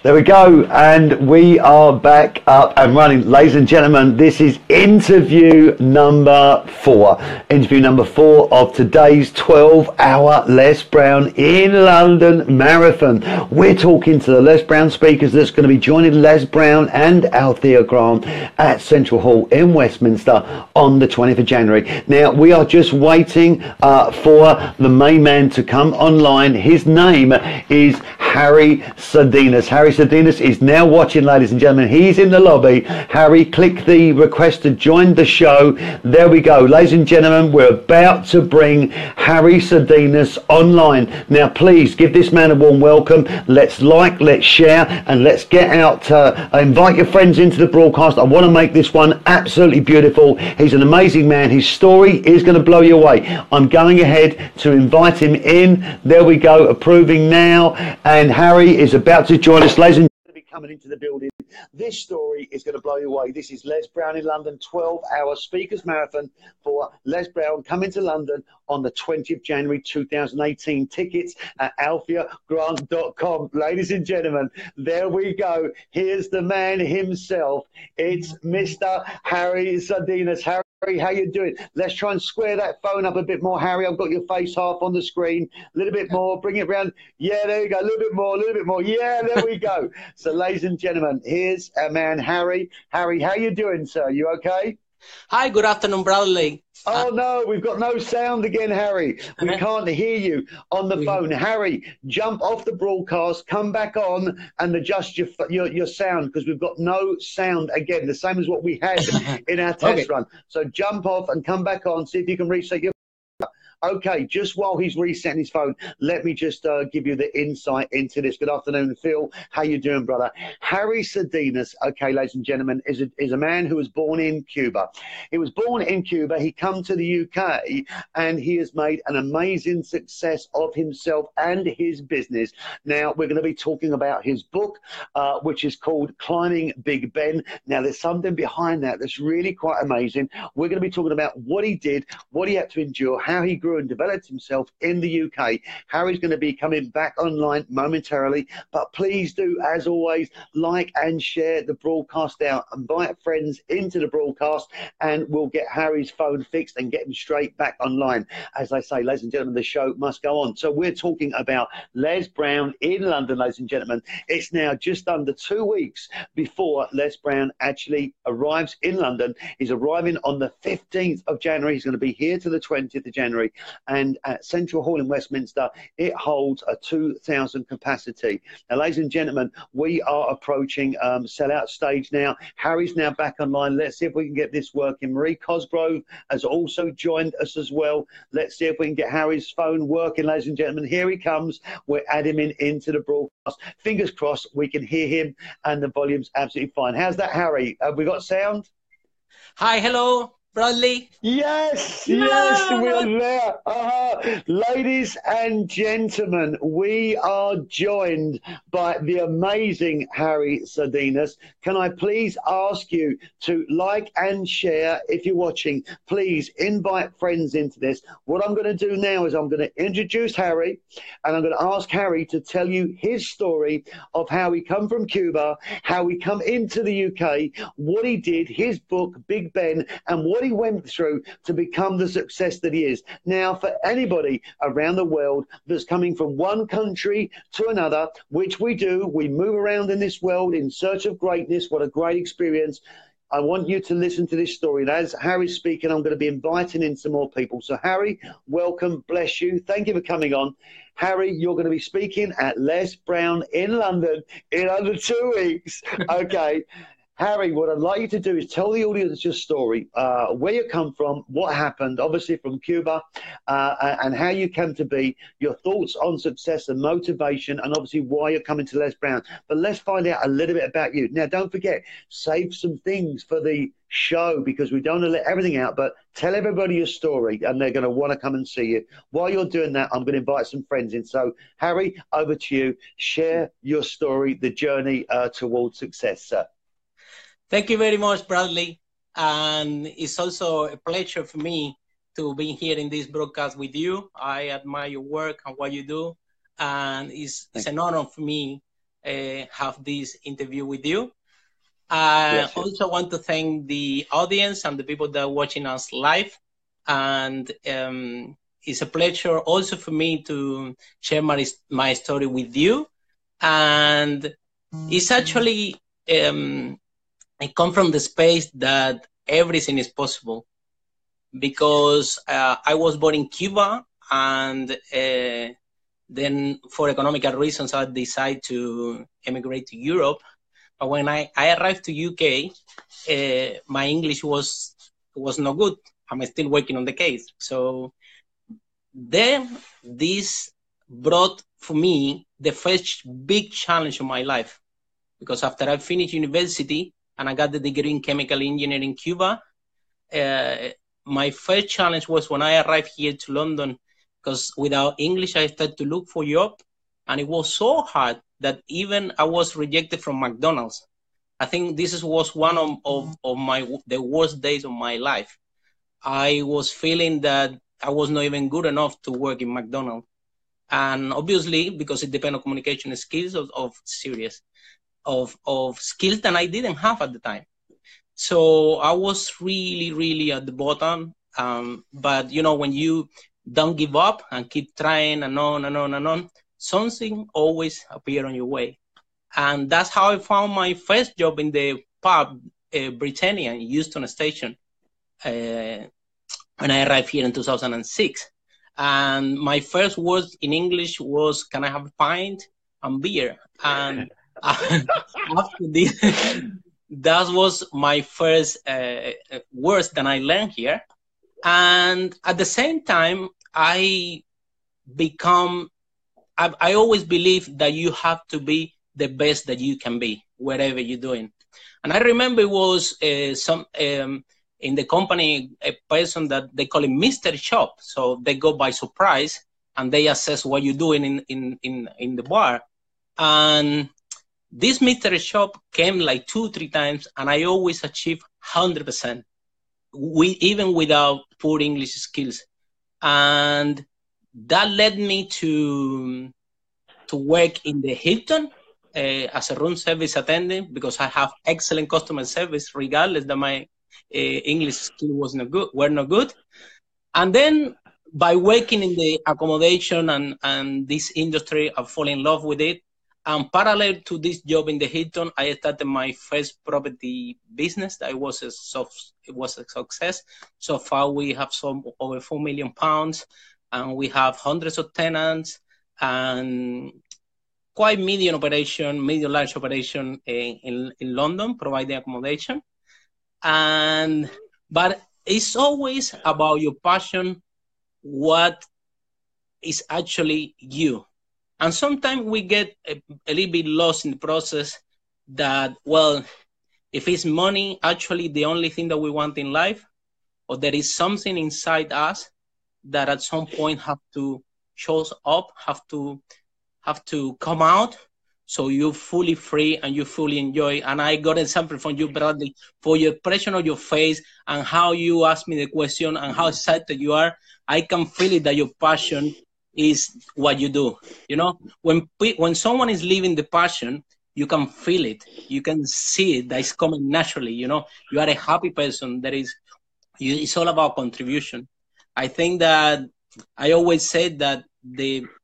There we go, and we are back up and running. Ladies and gentlemen, this is interview number 4. Interview number 4 of today's 12-hour Les Brown in London marathon. We're talking to the Les Brown speakers that's going to be joining Les Brown and Althea Grant at Central Hall in Westminster on the 20th of January. Now, we are just waiting for the main man to come online. His name is Harry Sardinas. Harry Sardinas is now watching, ladies and gentlemen. He's in the lobby. Harry, click the request to join the show. There we go. Ladies and gentlemen, we're about to bring Harry Sardinas online. Now, please give this man a warm welcome. Let's like, let's share, and let's get out. Invite your friends into the broadcast. I want to make this one absolutely beautiful. He's an amazing man. His story is going to blow you away. I'm going ahead to invite him in. There we go. Approving now. And Harry is about to join us. Ladies and gentlemen, be coming into the building. This story is going to blow you away. This is Les Brown in London, 12-hour speakers marathon for Les Brown coming to London on the 20th of January 2018. Tickets at altheagrant.com. Ladies and gentlemen, there we go. Here's the man himself. It's Mr. Harry Sardinas. Harry, how you doing? Let's try and square that phone up a bit more, Harry. I've got your face half on the screen. A little bit more. Bring it round. Yeah, there you go. A little bit more. A little bit more. Yeah, there we go. So, ladies and gentlemen, here's our man, Harry. Harry, how you doing, sir? You okay? Hi, good afternoon, Bradley. Oh, no, we've got no sound again, Harry. We can't hear you on the phone. Harry, jump off the broadcast, come back on and adjust your sound, because we've got no sound again, the same as what we had in our test run. So jump off and come back on, see if you can reset your... Okay, just while he's resetting his phone, let me just give you the insight into this. Good afternoon, Phil. How you doing, brother? Harry Sardinas, okay, ladies and gentlemen, is a man who was born in Cuba. He was born in Cuba. He come to the UK, and he has made an amazing success of himself and his business. Now, we're going to be talking about his book, which is called Climbing Big Ben. Now, there's something behind that that's really quite amazing. We're going to be talking about what he did, what he had to endure, how he grew and developed himself in the UK. Harry's going to be coming back online momentarily, but please do, as always, like and share the broadcast out. Invite friends into the broadcast, and we'll get Harry's phone fixed and get him straight back online. As I say, ladies and gentlemen, the show must go on. So we're talking about Les Brown in London, ladies and gentlemen. It's now just under 2 weeks before Les Brown actually arrives in London. He's arriving on the 15th of January. He's going to be here to the 20th of January. And at Central Hall in Westminster, it holds a 2,000 capacity. Now, ladies and gentlemen, we are approaching sellout stage now. Harry's now back online. Let's see if we can get this working. Marie Cosgrove has also joined us as well. Let's see if we can get Harry's phone working, ladies and gentlemen. Here he comes. We're adding him into the broadcast. Fingers crossed we can hear him, and the volume's absolutely fine. How's that, Harry? Have we got sound? Hi, hello, Bradley. Yes, we're there. Ladies and gentlemen, we are joined by the amazing Harry Sardinas. Can I please ask you to like and share if you're watching? Please invite friends into this. What I'm going to do now is I'm going to introduce Harry, and I'm going to ask Harry to tell you his story of how he come from Cuba, how he come into the UK, what he did, his book, Big Ben, and what he went through to become the success that he is. Now, for anybody around the world that's coming from one country to another, which we do, we move around in this world in search of greatness. What a great experience. I want you to listen to this story. And as Harry's speaking, I'm going to be inviting in some more people. So, Harry, welcome. Bless you. Thank you for coming on. Harry, you're going to be speaking at Les Brown in London in under 2 weeks. Okay. Harry, what I'd like you to do is tell the audience your story, where you come from, what happened, obviously from Cuba, and how you came to be, your thoughts on success and motivation, and obviously why you're coming to Les Brown. But let's find out a little bit about you. Now, don't forget, save some things for the show, because we don't want to let everything out, but tell everybody your story, and they're going to want to come and see you. While you're doing that, I'm going to invite some friends in. So, Harry, over to you. Share your story, the journey towards success, sir. Thank you very much, Bradley. And it's also a pleasure for me to be here in this broadcast with you. I admire your work and what you do. And it's an honor for me have this interview with you. I Yes, yes. also want to thank the audience and the people that are watching us live. And it's a pleasure also for me to share my story with you. And it's actually, I come from the space that everything is possible, because I was born in Cuba, and then for economical reasons, I decided to emigrate to Europe. But when I arrived to UK, my English was not good. I'm still working on the case. So then this brought for me the first big challenge of my life, because after I finished university and I got the degree in chemical engineering in Cuba, my first challenge was when I arrived here to London, because without English, I started to look for a job, and it was so hard that even I was rejected from McDonald's. I think this was one of the worst days of my life. I was feeling that I was not even good enough to work in McDonald's. And obviously, because it depends on communication skills of skills that I didn't have at the time. So I was really, really at the bottom. But, you know, when you don't give up and keep trying and on and on and on, something always appears on your way. And that's how I found my first job in the pub, Britannia, in Euston Station, when I arrived here in 2006. And my first words in English was, "Can I have a pint and beer?" And after this, that was my first words that I learned here. And at the same time, I always believe that you have to be the best that you can be, wherever you're doing. And I remember it was in the company, a person that they call it mystery shop. So they go by surprise and they assess what you're doing in the bar. And this mystery shop came like 2-3 times, and I always achieved 100%, even without poor English skills. And that led me to work in the Hilton as a room service attendant, because I have excellent customer service, regardless that my English skill were not good. And then by working in the accommodation and this industry, I fall in love with it. And parallel to this job in the Hilton, I started my first property business. It was a success. So far, we have sold over £4 million, and we have hundreds of tenants, and quite medium-large operation in London, providing accommodation. But it's always about your passion, what is actually you. And sometimes we get a little bit lost in the process that, well, if it's money actually the only thing that we want in life, or there is something inside us that at some point have to show up, have to come out, so you're fully free and you fully enjoy. And I got an example from you, Bradley, for your expression on your face and how you asked me the question and how excited you are. I can feel it that your passion is what you do. You know, when someone is living the passion, you can feel it. You can see it. That is coming naturally. You know, you are a happy person. It's all about contribution. I think that I always say that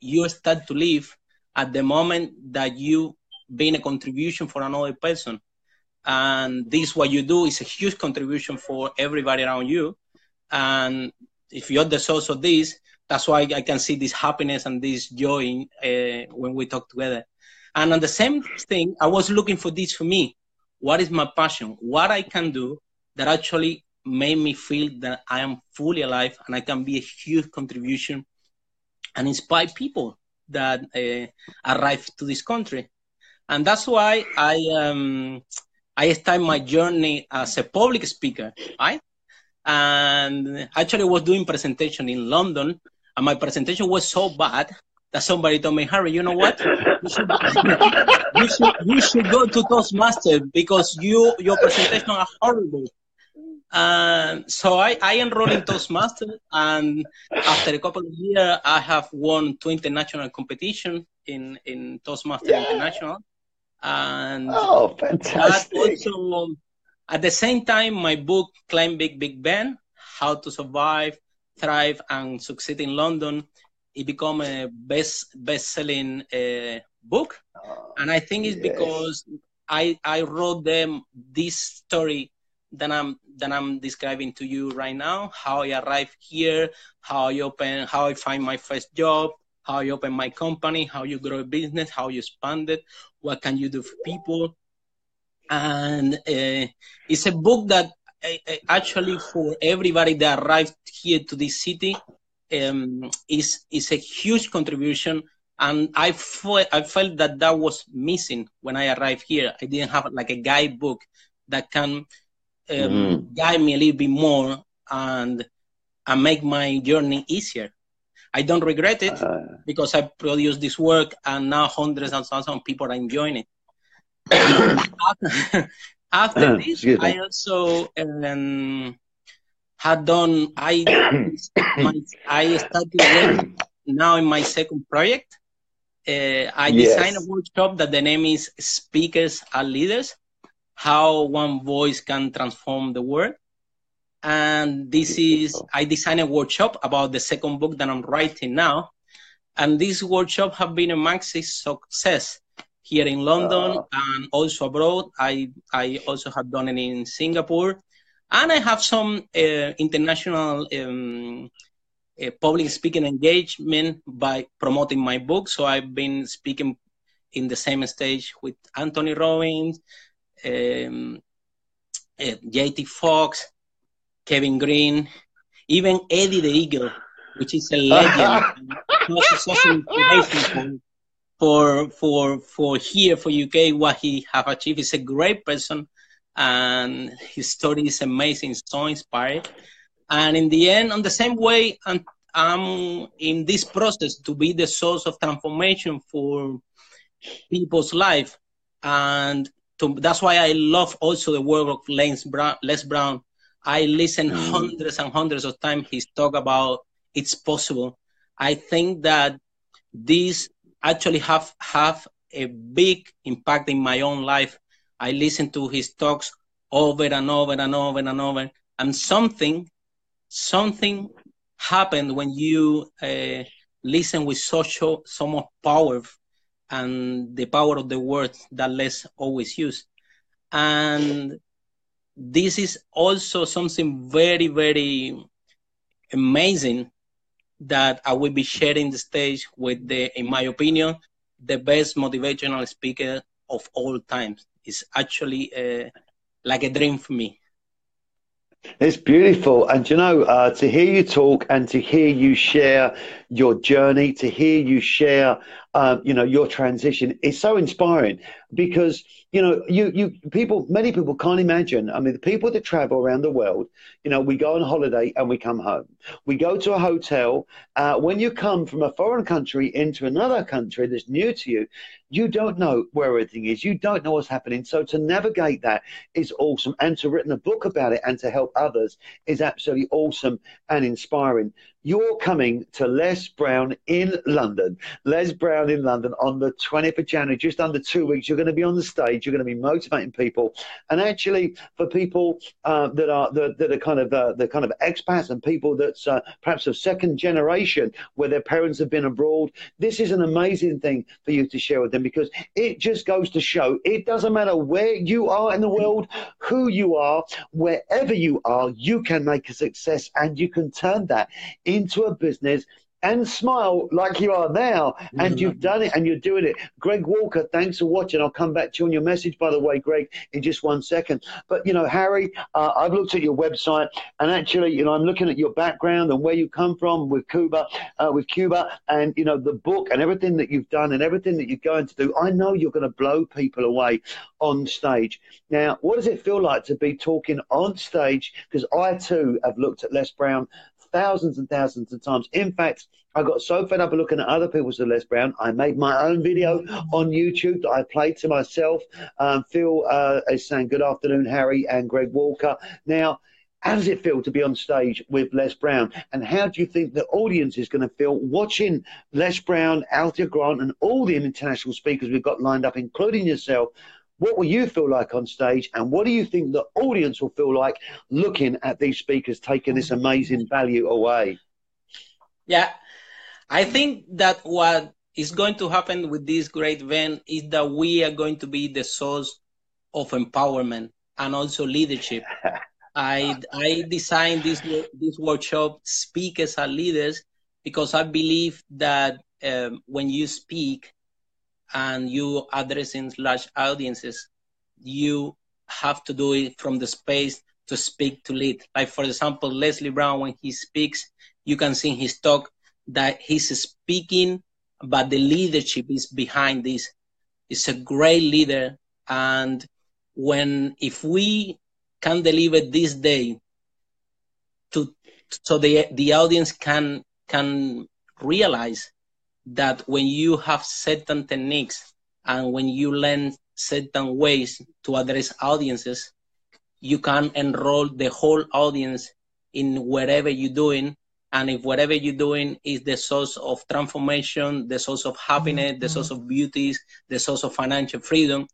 you start to live at the moment that you being a contribution for another person. And this, what you do, is a huge contribution for everybody around you. And if you're the source of this, that's why I can see this happiness and this joy when we talk together. And on the same thing, I was looking for this for me. What is my passion? What I can do that actually made me feel that I am fully alive and I can be a huge contribution and inspire people that arrive to this country. And that's why I started my journey as a public speaker, right? And actually I was doing presentation in London, and my presentation was so bad that somebody told me, "Harry, you know what? You should go to Toastmasters because your presentation are horrible." So I enrolled in Toastmasters, and after a couple of years, I have won 2 international competitions in Toastmasters International. And Oh, that fantastic. also, at the same time, my book, Climb Big, Big Ben, How to Survive, Thrive, and Succeed in London, it became a best-selling book. And I think it's Yes. because I wrote them this story that I'm describing to you right now, how I arrived here, how I find my first job, how I open my company, how you grow a business, how you expand it, what can you do for people. And it's a book that actually for everybody that arrived here to this city is a huge contribution. And I felt that that was missing when I arrived here. I didn't have like a guidebook that can guide me a little bit more and make my journey easier. I don't regret it because I produced this work and now hundreds and thousands of people are enjoying it. After this, I also had done. I started working now in my second project. I designed a workshop that the name is "Speakers Are Leaders: How One Voice Can Transform the World." And this is I designed a workshop about the second book that I'm writing now. And this workshop have been a massive success here in London and also abroad. I also have done it in Singapore. And I have some international public speaking engagement by promoting my book. So I've been speaking in the same stage with Anthony Robbins, J.T. Fox, Kevin Green, even Eddie the Eagle, which is a legend. Such an inspiration for here, for UK, what he have achieved. Is a great person, and his story is amazing, so inspiring. And in the end, on the same way, I'm in this process to be the source of transformation for people's life. And that's why I love also the work of Les Brown. I listen hundreds and hundreds of times his talk about it's possible. I think that these actually have a big impact in my own life. I listen to his talks over and over and over and over, and something happened when you listen with so much power and the power of the words that Les always use. And this is also something very, very amazing that I will be sharing the stage with in my opinion, the best motivational speaker of all time. It's actually like a dream for me. It's beautiful. And to hear you talk and to hear you share your journey, to hear you share, your transition is so inspiring because, many people can't imagine. I mean, the people that travel around the world, we go on holiday and we come home. We go to a hotel. When you come from a foreign country into another country that's new to you, you don't know where everything is. You don't know what's happening. So to navigate that is awesome. And to written a book about it and to help others is absolutely awesome and inspiring. You're coming to Les Brown in London. Les Brown in London on the 20th of January, just under 2 weeks. You're going to be on the stage. You're going to be motivating people. And actually, for people that are kind of expats and people that's perhaps of second generation where their parents have been abroad, this is an amazing thing for you to share with them because it just goes to show it doesn't matter where you are in the world, who you are, wherever you are, you can make a success and you can turn that into a business and smile like you are now. And you've done it and you're doing it. Greg Walker, thanks for watching. I'll come back to you on your message, by the way, Greg, in just 1 second. But, Harry, I've looked at your website and actually, I'm looking at your background and where you come from with Cuba and, the book and everything that you've done and everything that you're going to do. I know you're going to blow people away on stage. Now, what does it feel like to be talking on stage? Because I, too, have looked at Les Brown thousands and thousands of times. In fact, I got so fed up of looking at other people's Les Brown, I made my own video on YouTube that I played to myself. Phil is saying, good afternoon, Harry and Greg Walker. Now, How does it feel to be on stage with Les Brown? And how do you think the audience is going to feel watching Les Brown, Althea Grant, and all the international speakers we've got lined up, including yourself? What will you feel like on stage? And what do you think the audience will feel like looking at these speakers taking this amazing value away? Yeah, I think that what is going to happen with this great event is that we are going to be the source of empowerment and also leadership. I designed this workshop, Speakers Are Leaders, because I believe that when you speak and you addressing large audiences, you have to do it from the space to speak to lead. Like, for example, Leslie Brown, when he speaks, you can see in his talk that he's speaking, but the leadership is behind this. He's a great leader. And if we can deliver this day so the audience can realize that when you have certain techniques and when you learn certain ways to address audiences, you can enroll the whole audience in whatever you're doing. And if whatever you're doing is the source of transformation, the source of happiness, the source of beauty, the source of financial freedom,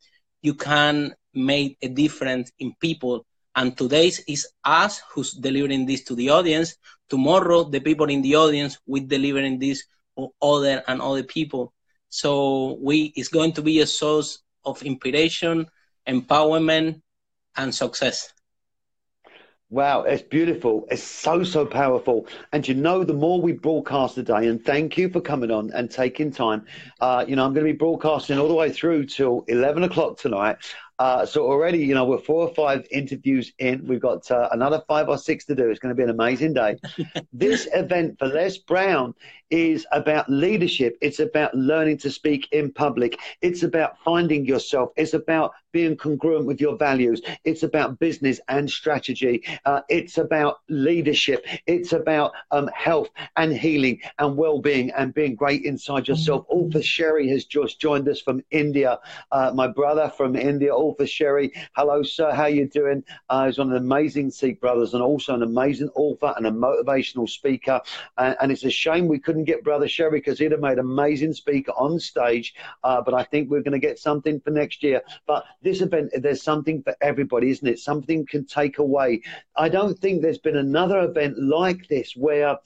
you can make a difference in people. And today is us who's delivering this to the audience. Tomorrow, the people in the audience will delivering this to other people. So it's going to be a source of inspiration, empowerment, and success. Wow, it's beautiful. It's so powerful. And you know, the more we broadcast today, and thank you for coming on and taking time. I'm going to be broadcasting all the way through till 11 o'clock tonight. So already, we're 4 or 5 interviews in. We've got another 5 or 6 to do. It's going to be an amazing day. This event for Les Brown is about leadership. It's about learning to speak in public. It's about finding yourself. It's about being congruent with your values. It's about business and strategy. It's about leadership. It's about health and healing and well-being and being great inside yourself. Alpha Sherry has just joined us from India. My brother from India, Alpha Sherry. Hello, sir. How you doing? He's one of the amazing Sikh brothers and also an amazing author and a motivational speaker. And it's a shame we couldn't get Brother Sherry because he'd have made an amazing speaker on stage. But I think we're going to get something for next year. But this event, there's something for everybody, isn't it? Something can take away. I don't think there's been another event like this where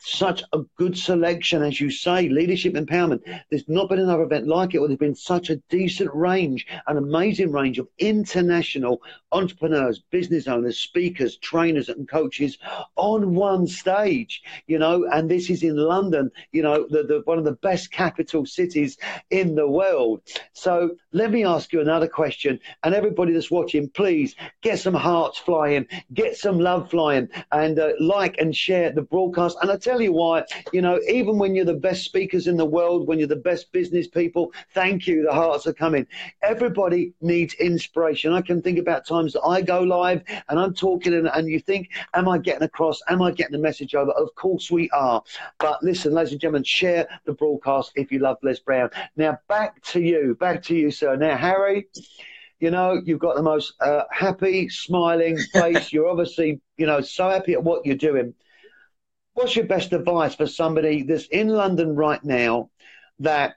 such a good selection, as you say, leadership empowerment. There's not been another event like it where there's been such a decent range, an amazing range of international entrepreneurs, business owners, speakers, trainers and coaches on one stage, and this is in London, one of the best capital cities in the world. So let me ask you another question, and everybody that's watching, please get some hearts flying, get some love flying, and like and share the broadcast. And I tell you why, even when you're the best speakers in the world, when you're the best business people, thank you, the hearts are coming. Everybody needs inspiration. I can think about times that I go live and I'm talking and you think, am I getting across? Am I getting the message over? Of course we are. But listen, ladies and gentlemen, share the broadcast if you love Les Brown. Now back to you, sir. Now, Harry, you've got the most happy, smiling face. You're obviously, so happy at what you're doing. What's your best advice for somebody that's in London right now that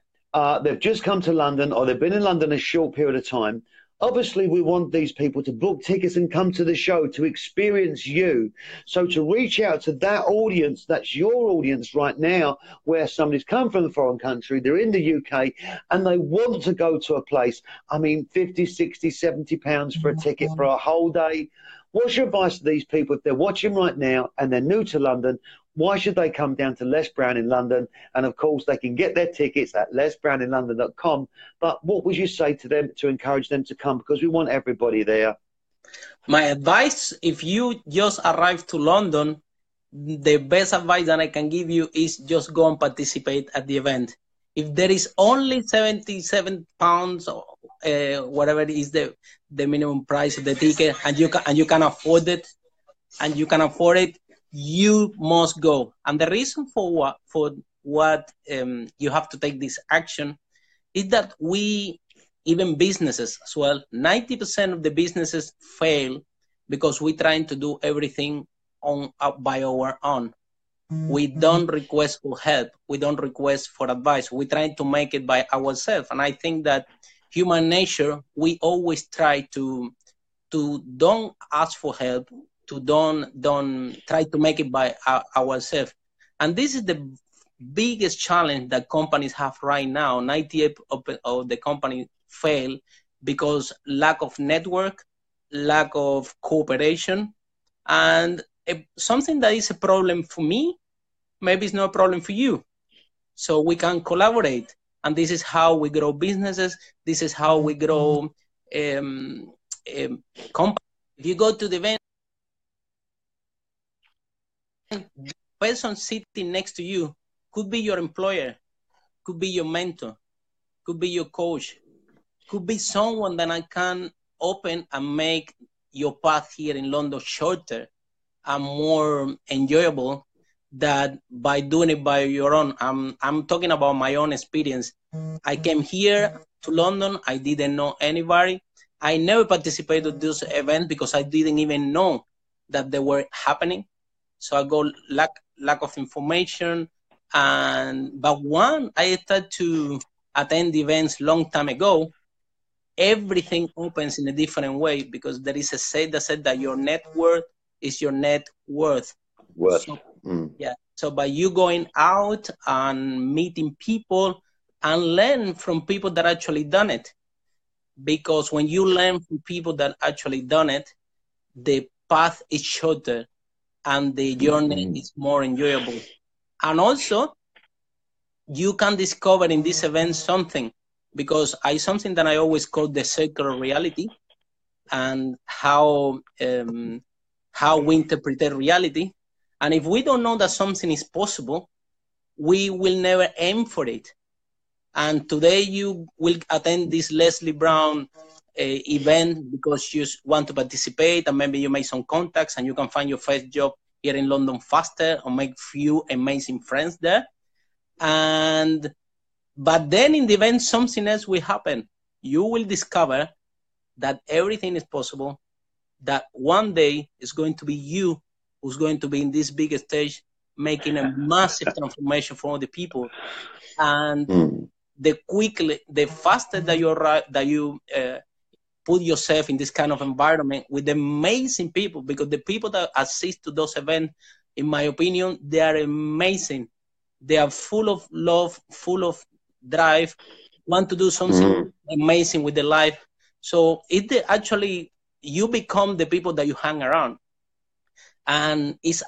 they've just come to London or they've been in London a short period of time? Obviously, we want these people to book tickets and come to the show to experience you. So to reach out to that audience, that's your audience right now, where somebody's come from a foreign country, they're in the UK, and they want to go to a place, 50, 60, 70 pounds for a ticket for a whole day. What's your advice to these people if they're watching right now and they're new to London? Why should they come down to Les Brown in London? And of course, they can get their tickets at lesbrowninlondon.com. But what would you say to them to encourage them to come? Because we want everybody there. My advice, if you just arrived to London, the best advice that I can give you is just go and participate at the event. If there is only 77 pounds or whatever is the minimum price of the ticket, and you can afford it, you must go. And the reason for what you have to take this action is that even businesses as well, 90% of the businesses fail because we're trying to do everything by our own. We don't request for help. We don't request for advice. We're trying to make it by ourselves. And I think that human nature, we always try to don't ask for help, to don't try to make it by ourselves. And this is the biggest challenge that companies have right now. 98% of the company fail because lack of network, lack of cooperation, and something that is a problem for me, maybe it's not a problem for you. So we can collaborate. And this is how we grow businesses. This is how we grow companies. If you go to the event, the person sitting next to you could be your employer, could be your mentor, could be your coach, could be someone that I can open and make your path here in London shorter and more enjoyable than by doing it by your own. I'm talking about my own experience. I came here to London. I didn't know anybody. I never participated in this event because I didn't even know that they were happening. So I got lack of information. But when I started to attend events long time ago, everything opens in a different way because there is a say that said that your net worth is your net worth. So, yeah. So by you going out and meeting people and learn from people that actually done it, because when you learn from people that actually done it, the path is shorter and the journey is more enjoyable. And also, you can discover in this event something, because something that I always call the circular reality, and how we interpret reality. And if we don't know that something is possible, we will never aim for it. And today you will attend this Leslie Brown event because you want to participate, and maybe you make some contacts and you can find your first job here in London faster or make few amazing friends there. But then in the event, something else will happen. You will discover that everything is possible, that one day it's going to be you who's going to be in this big stage making a massive transformation for all the people. And the faster that you put yourself in this kind of environment with amazing people, because the people that assist to those events, in my opinion, they are amazing. They are full of love, full of drive, want to do something amazing with their life. So actually, you become the people that you hang around. And it's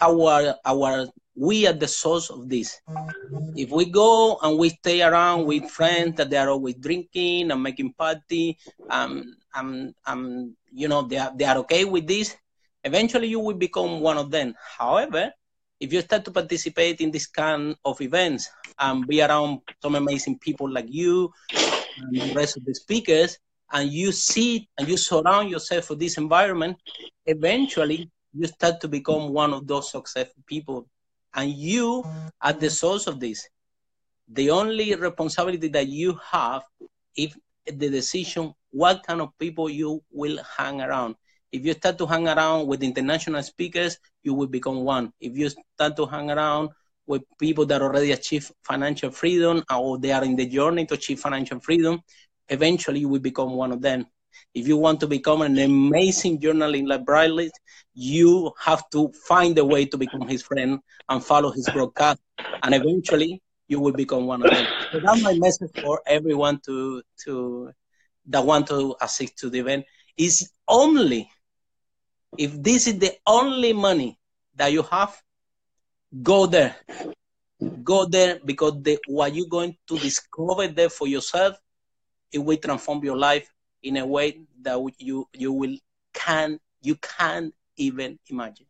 we are the source of this. If we go and we stay around with friends that they are always drinking and making party, they are okay with this, eventually you will become one of them. However, if you start to participate in this kind of events and be around some amazing people like you and the rest of the speakers, and you see and you surround yourself with this environment, eventually you start to become one of those successful people. And you are the source of this. The only responsibility that you have is the decision what kind of people you will hang around. If you start to hang around with international speakers, you will become one. If you start to hang around with people that already achieve financial freedom, or they are in the journey to achieve financial freedom, eventually you will become one of them. If you want to become an amazing journalist like Bradley, you have to find a way to become his friend and follow his broadcast, and eventually you will become one of them. So that's my message for everyone that want to assist to the event. Is only if this is the only money that you have, go there. Go there, because what you're going to discover there for yourself, it will transform your life in a way that you can't even imagine.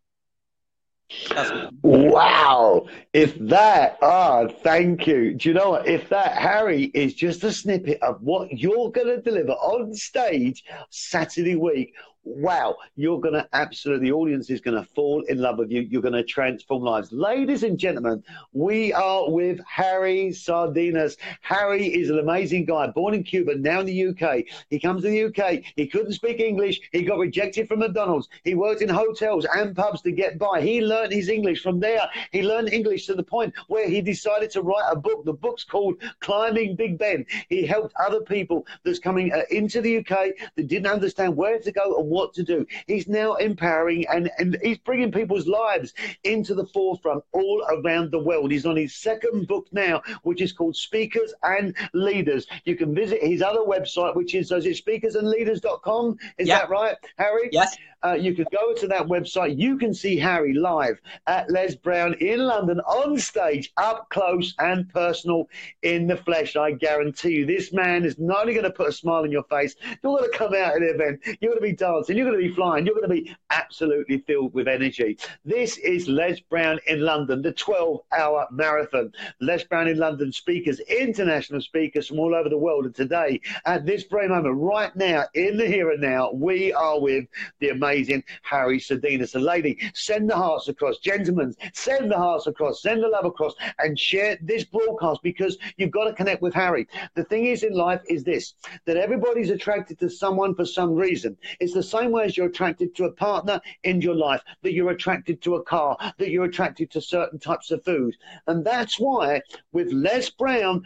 Wow. Thank you. Do you know what? If that, Harry, is just a snippet of what you're going to deliver on stage Saturday week, wow, you're going to absolutely, the audience is going to fall in love with you. You're going to transform lives. Ladies and gentlemen, we are with Harry Sardinas. Harry is an amazing guy, born in Cuba, now in the UK. He comes to the UK. He couldn't speak English. He got rejected from McDonald's. He worked in hotels and pubs to get by. He learned his English. From there, he learned English to the point where he decided to write a book. The book's called Climbing Big Ben. He helped other people that's coming into the UK that didn't understand where to go and what to do. He's now empowering and he's bringing people's lives into the forefront all around the world. He's on his second book now, which is called Speakers and Leaders. You can visit his other website, which is speakersandleaders.com. Is that right, Harry? Yes. You can go to that website. You can see Harry live at Les Brown in London on stage, up close and personal in the flesh. I guarantee you, this man is not only going to put a smile on your face, you're going to come out of the event, you're going to be dancing, you're going to be flying, you're going to be absolutely filled with energy. This is Les Brown in London, the 12-hour marathon. Les Brown in London speakers, international speakers from all over the world. And today, at this very moment, right now, in the here and now, we are with the amazing Harry Sardinas. And lady, send the hearts across. Gentlemen, send the hearts across, send the love across, and share this broadcast, because you've got to connect with Harry. The thing is in life is this, that everybody's attracted to someone for some reason. It's the same way as you're attracted to a partner in your life, that you're attracted to a car, that you're attracted to certain types of food. And that's why with Les Brown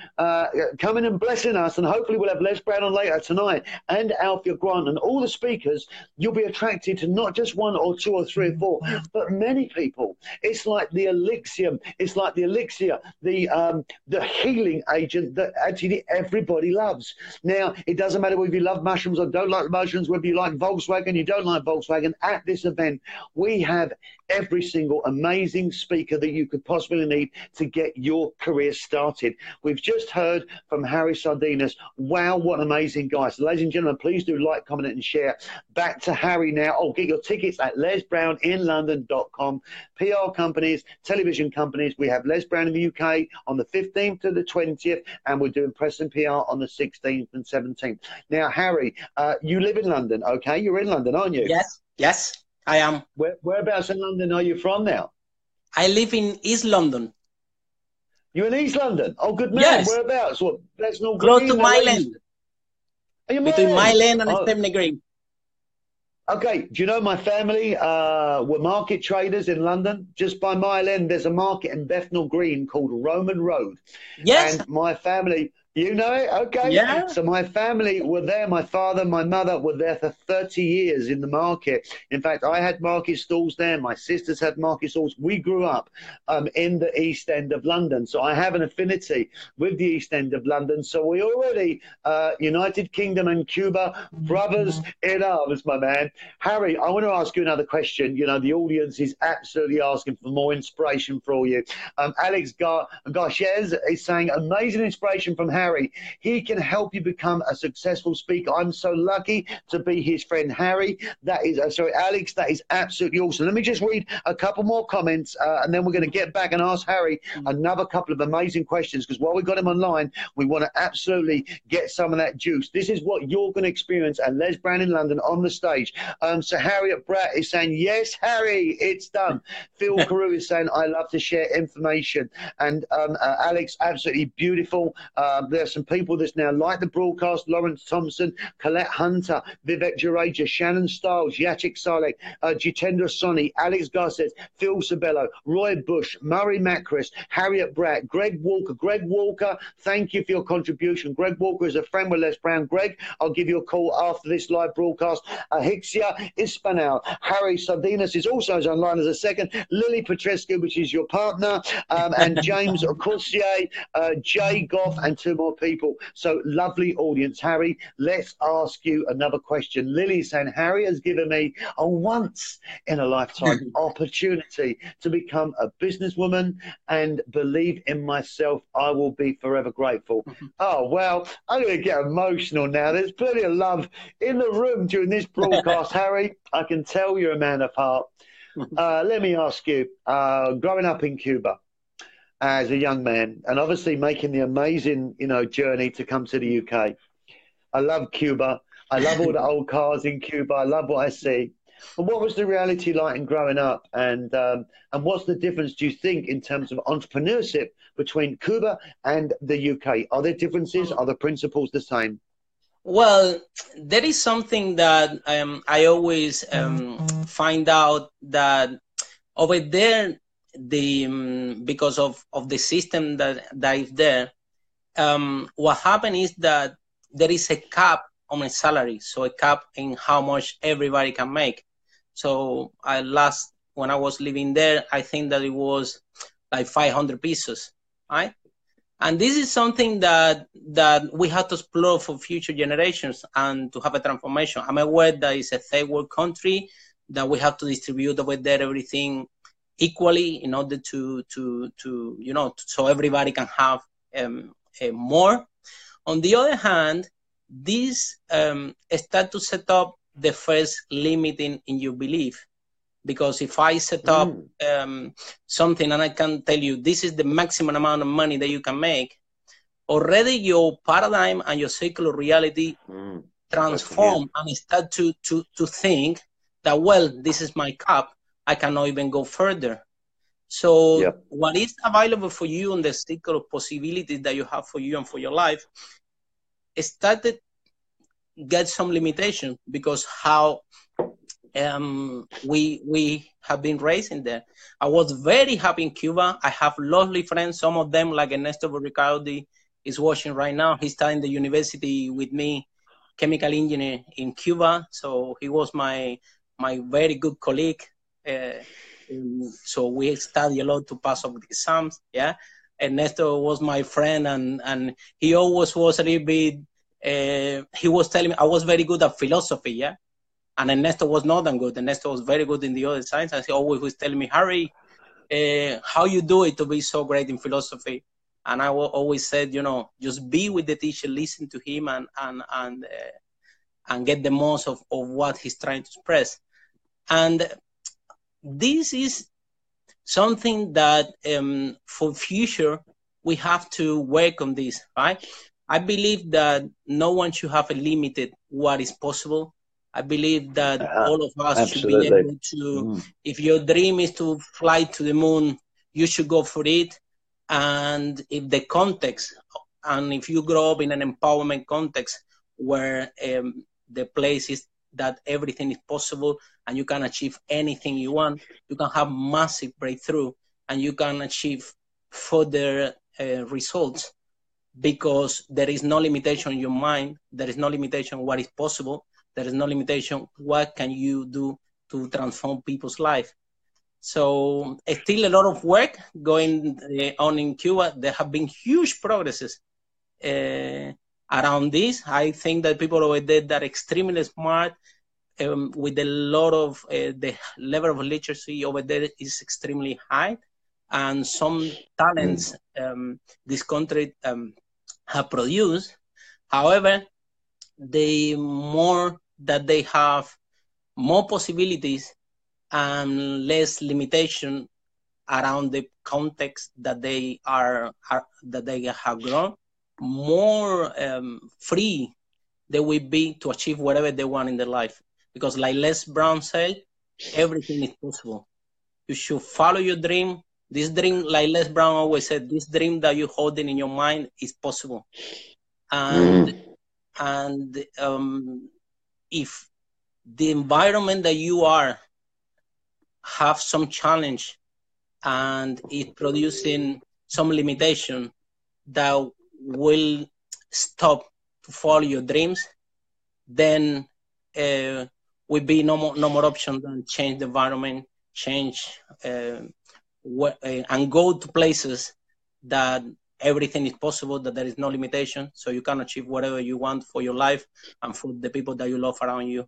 coming and blessing us, and hopefully we'll have Les Brown on later tonight, and Alfia Grant and all the speakers, you'll be attracted to not just one or two or three or four, but many people. It's like the elixir, the healing agent that actually everybody loves. Now, it doesn't matter whether you love mushrooms or don't like mushrooms, whether you like Volkswagen, you don't like Volkswagen. At this event, we have every single amazing speaker that you could possibly need to get your career started. We've just heard from Harry Sardinas. Wow, what an amazing guy. So, ladies and gentlemen, please do like, comment, and share. Back to Harry now. Oh, get your tickets at lesbrowninlondon.com. PR companies, television companies. We have Les Brown in the UK on the 15th to the 20th, and we're doing press and PR on the 16th and 17th. Now, Harry, you live in London, okay? You're in London, aren't you? Yes, I am. Whereabouts in London are you from now? I live in East London. You're in East London? Oh, good man. Yes. Whereabouts? What? That's not close to Mile End. Between Mile End and Stepney Green. Okay, do you know my family were market traders in London? Just by Mile End, there's a market in Bethnal Green called Roman Road. Yes. And my family, you know it? Okay. Yeah. So my family were there. My father, my mother were there for 30 years in the market. In fact, I had market stalls there. My sisters had market stalls. We grew up in the East End of London. So I have an affinity with the East End of London. So we already, United Kingdom and Cuba, brothers in arms, my man. Harry, I want to ask you another question. You know, the audience is absolutely asking for more inspiration for you. Alex Garchez is saying, amazing inspiration from Harry. He can help you become a successful speaker. I'm so lucky to be his friend, Harry. That is, sorry, Alex, that is absolutely awesome. Let me just read a couple more comments, and then we're going to get back and ask Harry another couple of amazing questions, because while we've got him online, we want to absolutely get some of that juice. This is what you're going to experience at Les Brown in London on the stage. So Harriet Bratt is saying, yes, Harry, it's done. Phil Carew is saying, I love to share information. And Alex, absolutely beautiful. There are some people that's now like the broadcast: Lawrence Thompson, Colette Hunter, Vivek Jureja, Shannon Stiles, Yachik Salek, Jitendra Soni, Alex Garces, Phil Sabello, Roy Bush, Murray Macris, Harriet Bratt, Greg Walker. Greg Walker, thank you for your contribution. Greg Walker is a friend with Les Brown. Greg, I'll give you a call after this live broadcast. Hixia Ispanal, Harry Sardinas is also online as a second. Lily Petrescu, which is your partner, and James Corsier, Jay Goff, and two more people. So lovely audience. Harry, let's ask you another question. Lily's saying, Harry has given me a once in a lifetime opportunity to become a businesswoman and believe in myself. I will be forever grateful. Oh, well, I'm going to get emotional now. There's plenty of love in the room during this broadcast, Harry. I can tell you're a man of heart. Let me ask you, growing up in Cuba as a young man, and obviously making the amazing, journey to come to the UK. I love Cuba. I love all the old cars in Cuba. I love what I see. But what was the reality like in growing up? And what's the difference, do you think, in terms of entrepreneurship between Cuba and the UK? Are there differences? Are the principles the same? Well, there is something that I always find out that over there, because of the system that is there, what happened is that there is a cap on a salary, so a cap in how much everybody can make. So when I was living there, I think that it was like 500 pesos, right? And this is something that we have to explore for future generations and to have a transformation. I'm aware that it's a third world country, that we have to distribute over there everything equally in order to so everybody can have more. On the other hand, this start to set up the first limit in your belief. Because if I set up something and I can tell you this is the maximum amount of money that you can make, already your paradigm and your circle of reality transform and start to think that, well, this is my cap, I cannot even go further. So what is available for you on the circle of possibilities that you have for you and for your life started get some limitation, because how we have been raised in there. I was very happy in Cuba. I have lovely friends. Some of them, like Ernesto Borricaldi, is watching right now. He's studying the university with me, chemical engineer in Cuba. So he was my very good colleague. So we study a lot to pass up the exams. Yeah, Ernesto was my friend, and he always was a little bit. He was telling me I was very good at philosophy. Yeah. And Ernesto was not that good. Ernesto was very good in the other science. And he always was telling me, Harry, how you do it to be so great in philosophy? And I always said, just be with the teacher, listen to him, and get the most of what he's trying to express. And this is something that for future, we have to work on this, right? I believe that no one should have a limited what is possible. I believe that all of us should be able to, if your dream is to fly to the moon, you should go for it. And if the context, and if you grow up in an empowerment context where the place is that everything is possible and you can achieve anything you want, you can have massive breakthrough and you can achieve further results, because there is no limitation in your mind. There is no limitation on what is possible. There is no limitation. What can you do to transform people's life? So still a lot of work going on in Cuba. There have been huge progresses around this. I think that people over there that are extremely smart, with a lot of the level of literacy over there is extremely high, and some talents this country have produced. However, the more that they have more possibilities and less limitation around the context that they that they have grown, more free they will be to achieve whatever they want in their life. Because like Les Brown said, everything is possible. You should follow your dream. This dream, like Les Brown always said, this dream that you're holding in your mind is possible. And if the environment that you are have some challenge and it producing some limitation that will stop to follow your dreams, then will be no more option than change the environment, change and go to places that everything is possible, that there is no limitation, so you can achieve whatever you want for your life and for the people that you love around you.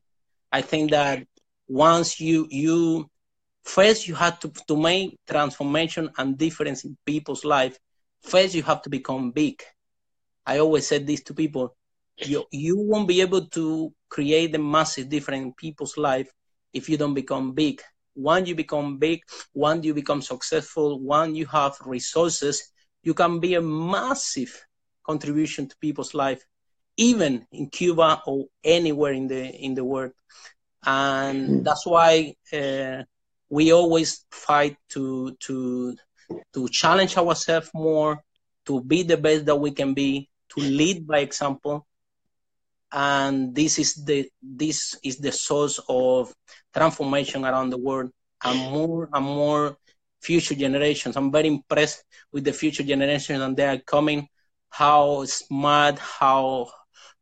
I think that once you first you have to make transformation and difference in people's life, first you have to become big. I always said this to people, you won't be able to create a massive difference in people's life if you don't become big. Once you become big, once you become successful, once you have resources, you can be a massive contribution to people's life. even in Cuba or anywhere in the world. And that's why we always fight to challenge ourselves more, to be the best that we can be, to lead by example. And this is the source of transformation around the world, and more future generations. I'm very impressed with the future generations, and they are coming. How smart, how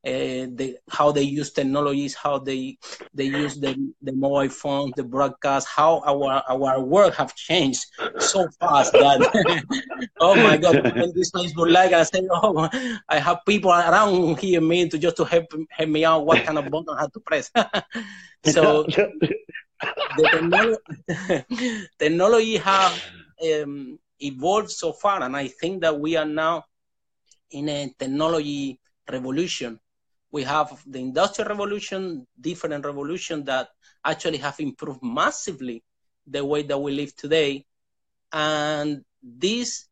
they use technologies, how they use the mobile phones, the broadcast, how our world have changed so fast that oh my God, in this Facebook Live, I say, oh, I have people around here me to help me out what kind of button I have to press. So the technology have evolved so far, and I think that we are now in a technology revolution. We have the industrial revolution, different revolution that actually have improved massively the way that we live today. And this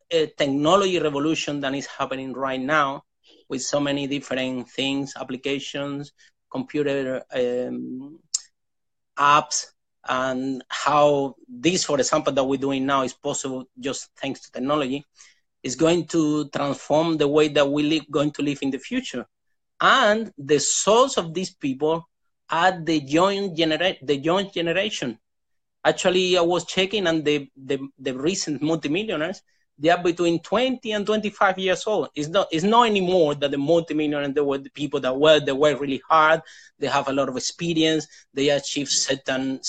technology revolution that is happening right now with so many different things, applications, computer apps, and how this, for example, that we're doing now is possible just thanks to technology, is going to transform the way that we going to live in the future. And the souls of these people are the young generation. Actually, I was checking, and the recent multimillionaires, they are between 20 and 25 years old. It's not anymore that the multimillionaires, they were the people that they work really hard, they have a lot of experience, they achieve certain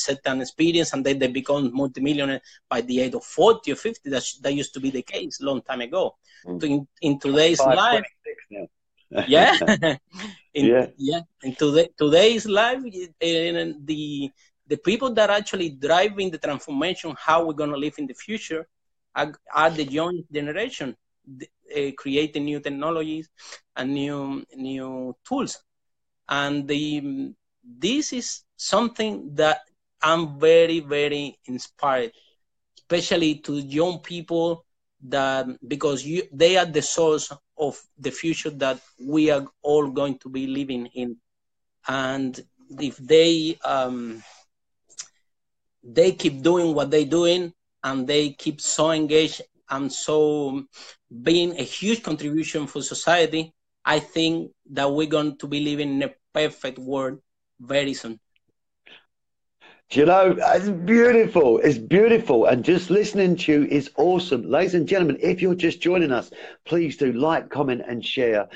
experience, and then they become multimillionaires by the age of 40 or 50. That used to be the case a long time ago. In today's life, now. Yeah. In today's life, the people that are actually driving the transformation, how we're going to live in the future, are the young generation, creating new technologies and new tools. And this is something that I'm very, very inspired, especially to young people, because they are the source of the future that we are all going to be living in. And if they keep doing what they're doing, and they keep so engaged and so being a huge contribution for society, I think that we're going to be living in a perfect world very soon. You know, it's beautiful. It's beautiful. And just listening to you is awesome. Ladies and gentlemen, if you're just joining us, please do like, comment, and share.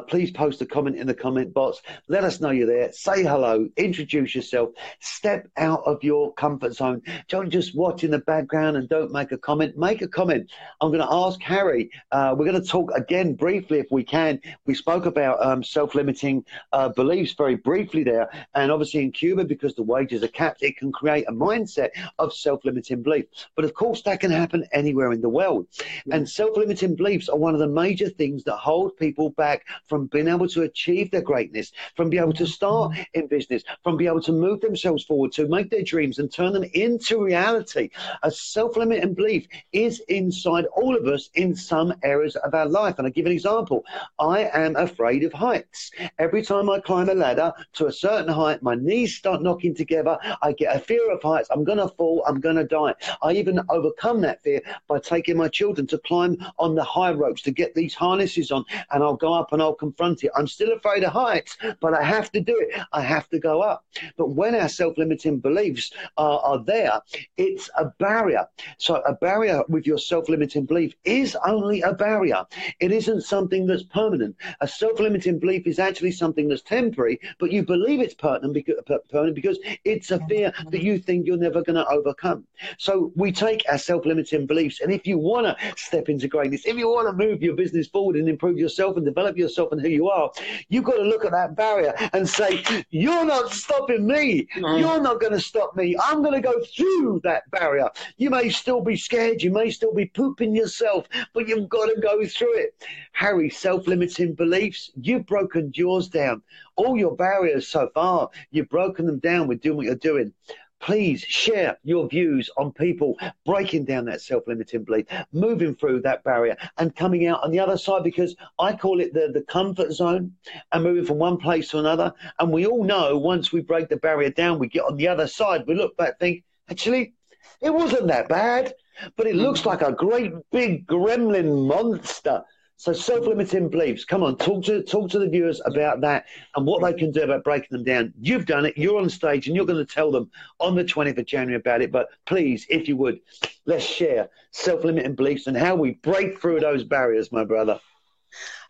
Please post a comment in the comment box. Let us know you're there. Say hello. Introduce yourself. Step out of your comfort zone. Don't just watch in the background and don't make a comment. Make a comment. I'm going to ask Harry. We're going to talk again briefly if we can. We spoke about self-limiting beliefs very briefly there. And obviously in Cuba, because the wages are capped, it can create a mindset of self-limiting belief. But of course, that can happen anywhere in the world. And self-limiting beliefs are one of the major things that hold people back from being able to achieve their greatness, from being able to start in business, from being able to move themselves forward, to make their dreams and turn them into reality. A self-limiting belief is inside all of us in some areas of our life. And I'll give an example. I am afraid of heights. Every time I climb a ladder to a certain height, my knees start knocking together. I get a fear of heights. I'm going to fall. I'm going to die. I even overcome that fear by taking my children to climb on the high ropes, to get these harnesses on, and I'll go up and I'll confront it. I'm still afraid of heights, but I have to do it. I have to go up. But when our self-limiting beliefs are there, it's a barrier. So a barrier with your self-limiting belief is only a barrier. It isn't something that's permanent. A self-limiting belief is actually something that's temporary, but you believe it's permanent because it's a fear that you think you're never going to overcome. So we take our self-limiting beliefs, and if you want to step into greatness, if you want to move your business forward and improve yourself and develop yourself and who you are, you've got to look at that barrier and say, you're not stopping me. You're not going to stop me. I'm going to go through that barrier. You may still be scared. You may still be pooping yourself, but you've got to go through it. Harry, self-limiting beliefs, you've broken yours down. All your barriers so far, you've broken them down with doing what you're doing. please share your views on people breaking down that self-limiting belief, moving through that barrier and coming out on the other side, because I call it the comfort zone, and moving from one place to another. And we all know once we break the barrier down, we get on the other side, we look back, think, actually, it wasn't that bad, but it looks like a great big gremlin monster. So self-limiting beliefs, come on, talk to the viewers about that and what they can do about breaking them down. You've done it, you're on stage, and you're going to tell them on the 20th of January about it. But please, if you would, let's share self-limiting beliefs and how we break through those barriers, my brother.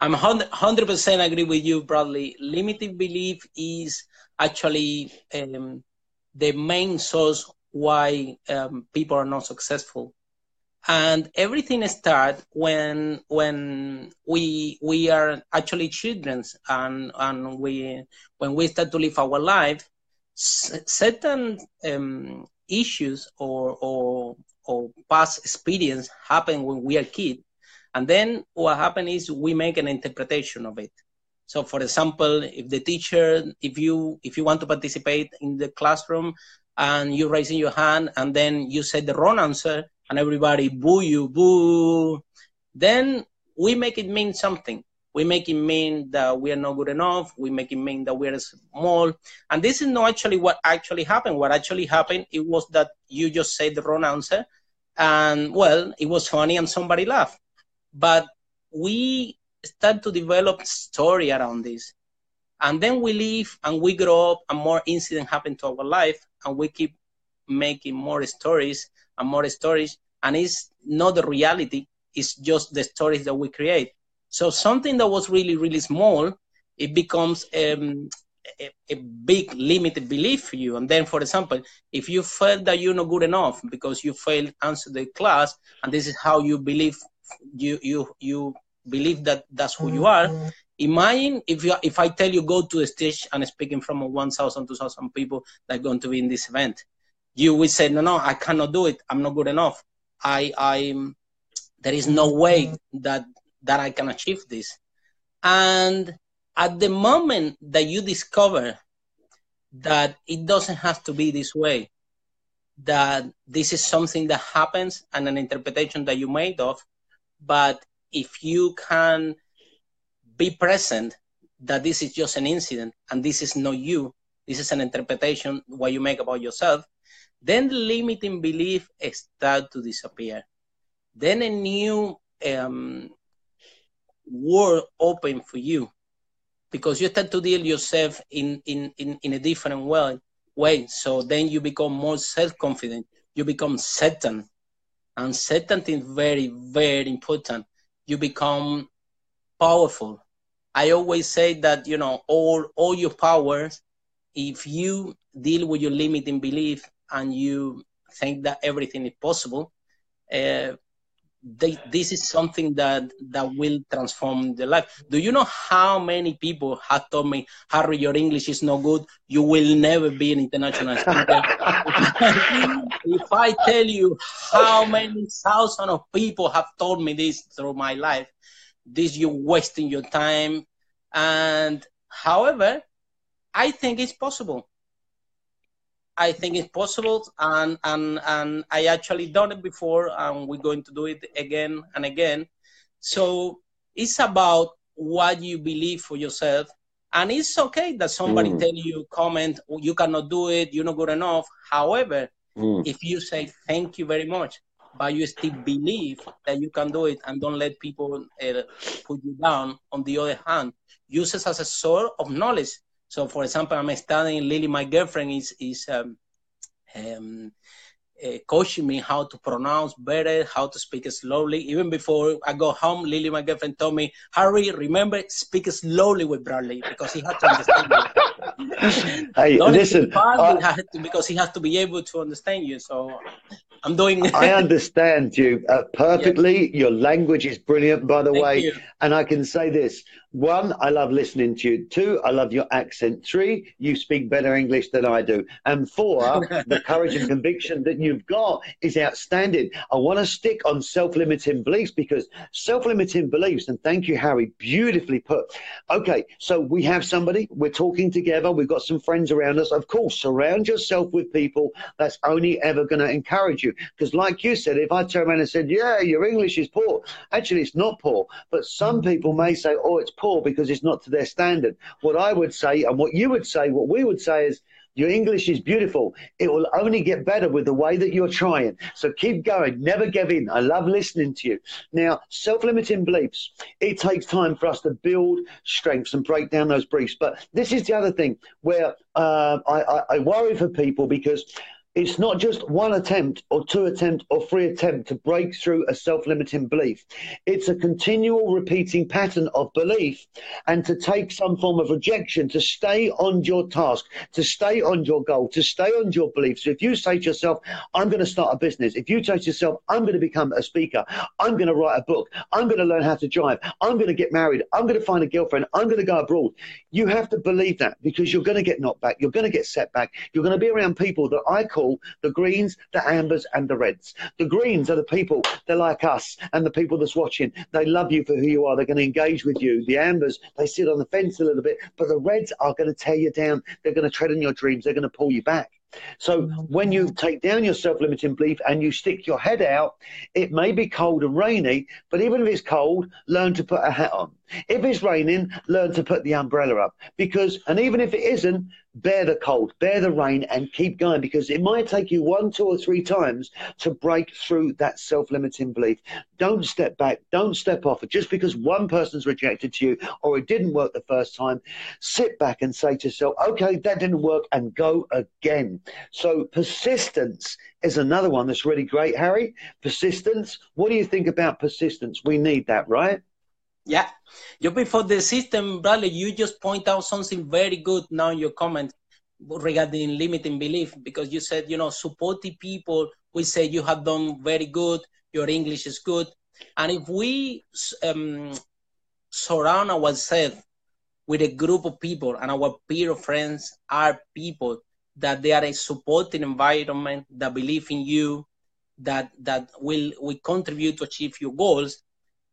I'm 100% agree with you, Bradley. Limiting belief is actually the main source why people are not successful. And everything starts when we are actually children, and when we start to live our life, certain issues or past experience happen when we are kids, and then what happens is we make an interpretation of it. So, for example, if the teacher, if you want to participate in the classroom, and you're raising your hand, and then you said the wrong answer, and everybody boo you, boo, then we make it mean something. We make it mean that we are not good enough. We make it mean that we are small. And this is not actually what actually happened. What actually happened, it was that you just said the wrong answer, and, well, it was funny and somebody laughed. But we start to develop story around this. And then we live and we grow up, and more incidents happen to our life, and we keep making more stories and more stories, and it's not the reality, it's just the stories that we create. So something that was really, really small, it becomes a big limited belief for you. And then, for example, if you felt that you're not good enough because you failed to answer the class, and this is how you believe you believe that that's who you are. Imagine if I tell you go to the stage and speak in front of 1,000, 2,000 people that are going to be in this event. You will say, no, I cannot do it. I'm not good enough. There is no way that I can achieve this. And at the moment that you discover that it doesn't have to be this way, that this is something that happens and an interpretation that you made of, but if you can be present that this is just an incident and this is not you, this is an interpretation what you make about yourself, then the limiting belief start to disappear. Then a new world open for you, because you start to deal yourself in a different way. So then you become more self-confident. You become certain. And certainty is very, very important. You become powerful. I always say that, all your powers, if you deal with your limiting belief and you think that everything is possible, this is something that will transform the life. Do you know how many people have told me, Harry, your English is no good. You will never be an international speaker. If I tell you how many thousands of people have told me this through my life, this, you're wasting your time. And however, I think it's possible. I think it's possible, and I actually done it before, and we're going to do it again and again. So it's about what you believe for yourself, and it's okay that somebody tell you, comment, you cannot do it, you're not good enough. However, if you say thank you very much, but you still believe that you can do it, and don't let people put you down. On the other hand, use it as a source of knowledge. So, for example, I'm studying. Lily, my girlfriend, is coaching me how to pronounce better, how to speak slowly. Even before I go home, Lily, my girlfriend, told me, Harry, remember, speak slowly with Bradley, because he has to understand you. Hey, listen. Because he has to be able to understand you. So I'm doing... I understand you perfectly. Yes. Your language is brilliant, by the way. You. And I can say this, One, I love listening to you. Two, I love your accent. Three, you speak better English than I do. And four, the courage and conviction that you've got is outstanding. I want to stick on self-limiting beliefs, because self-limiting beliefs, and thank you, Harry, beautifully put. Okay, so we have somebody, we're talking together, we've got some friends around us. Of course, surround yourself with people that's only ever going to encourage you. Because like you said, if I turn around and said, yeah, your English is poor, actually it's not poor. But some people may say, oh, it's poor because it's not to their standard. What I would say, and what you would say, what we would say is, your English is beautiful. It will only get better with the way that you're trying. So keep going. Never give in. I love listening to you. Now, self-limiting beliefs, it takes time for us to build strengths and break down those beliefs. But this is the other thing where I worry for people, because it's not just one attempt or two attempt or three attempt to break through a self-limiting belief. It's a continual repeating pattern of belief, and to take some form of rejection, to stay on your task, to stay on your goal, to stay on your belief. So if you say to yourself, I'm going to start a business. If you say to yourself, I'm going to become a speaker, I'm going to write a book, I'm going to learn how to drive, I'm going to get married, I'm going to find a girlfriend, I'm going to go abroad. You have to believe that, because you're going to get knocked back. You're going to get set back. You're going to be around people that I call the greens, the ambers, and the reds. The greens are the people, they're like us, and the people that's watching, they love you for who you are. They're going to engage with you. The ambers, they sit on the fence a little bit, but the reds are going to tear you down. They're going to tread on your dreams. They're going to pull you back. So when you take down your self-limiting belief and you stick your head out, it may be cold and rainy, but even if it's cold, learn to put a hat on. If it's raining, learn to put the umbrella up. And even if it isn't, bear the cold, bear the rain, and keep going, because it might take you 1, 2, or 3 times to break through that self-limiting belief. Don't step back. Don't step off. Just because one person's rejected you or it didn't work the first time, sit back and say to yourself, okay, that didn't work, and go again. So persistence is another one that's really great, Harry. Persistence. What do you think about persistence? We need that, right? Yeah. Just before the system, Bradley, you just point out something very good now in your comment regarding limiting belief, because you said, supportive people will say you have done very good, your English is good. And if we surround ourselves with a group of people, and our peer friends are people that they are a supporting environment, that believe in you, that will contribute to achieve your goals,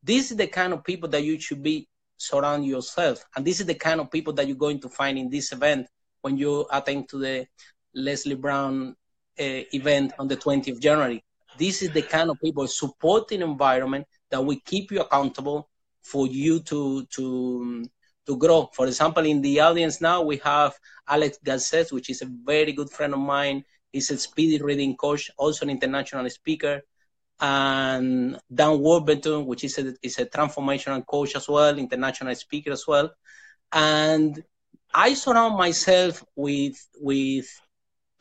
this is the kind of people that you should be surround yourself. And this is the kind of people that you're going to find in this event when you attend to the Leslie Brown event on the 20th of January. This is the kind of people, supporting environment that will keep you accountable for you to grow. For example, in the audience now, we have Alex Garces, which is a very good friend of mine. He's a speed reading coach, also an international speaker. And Dan Warburton, which is a transformational coach as well, international speaker as well. And I surround myself with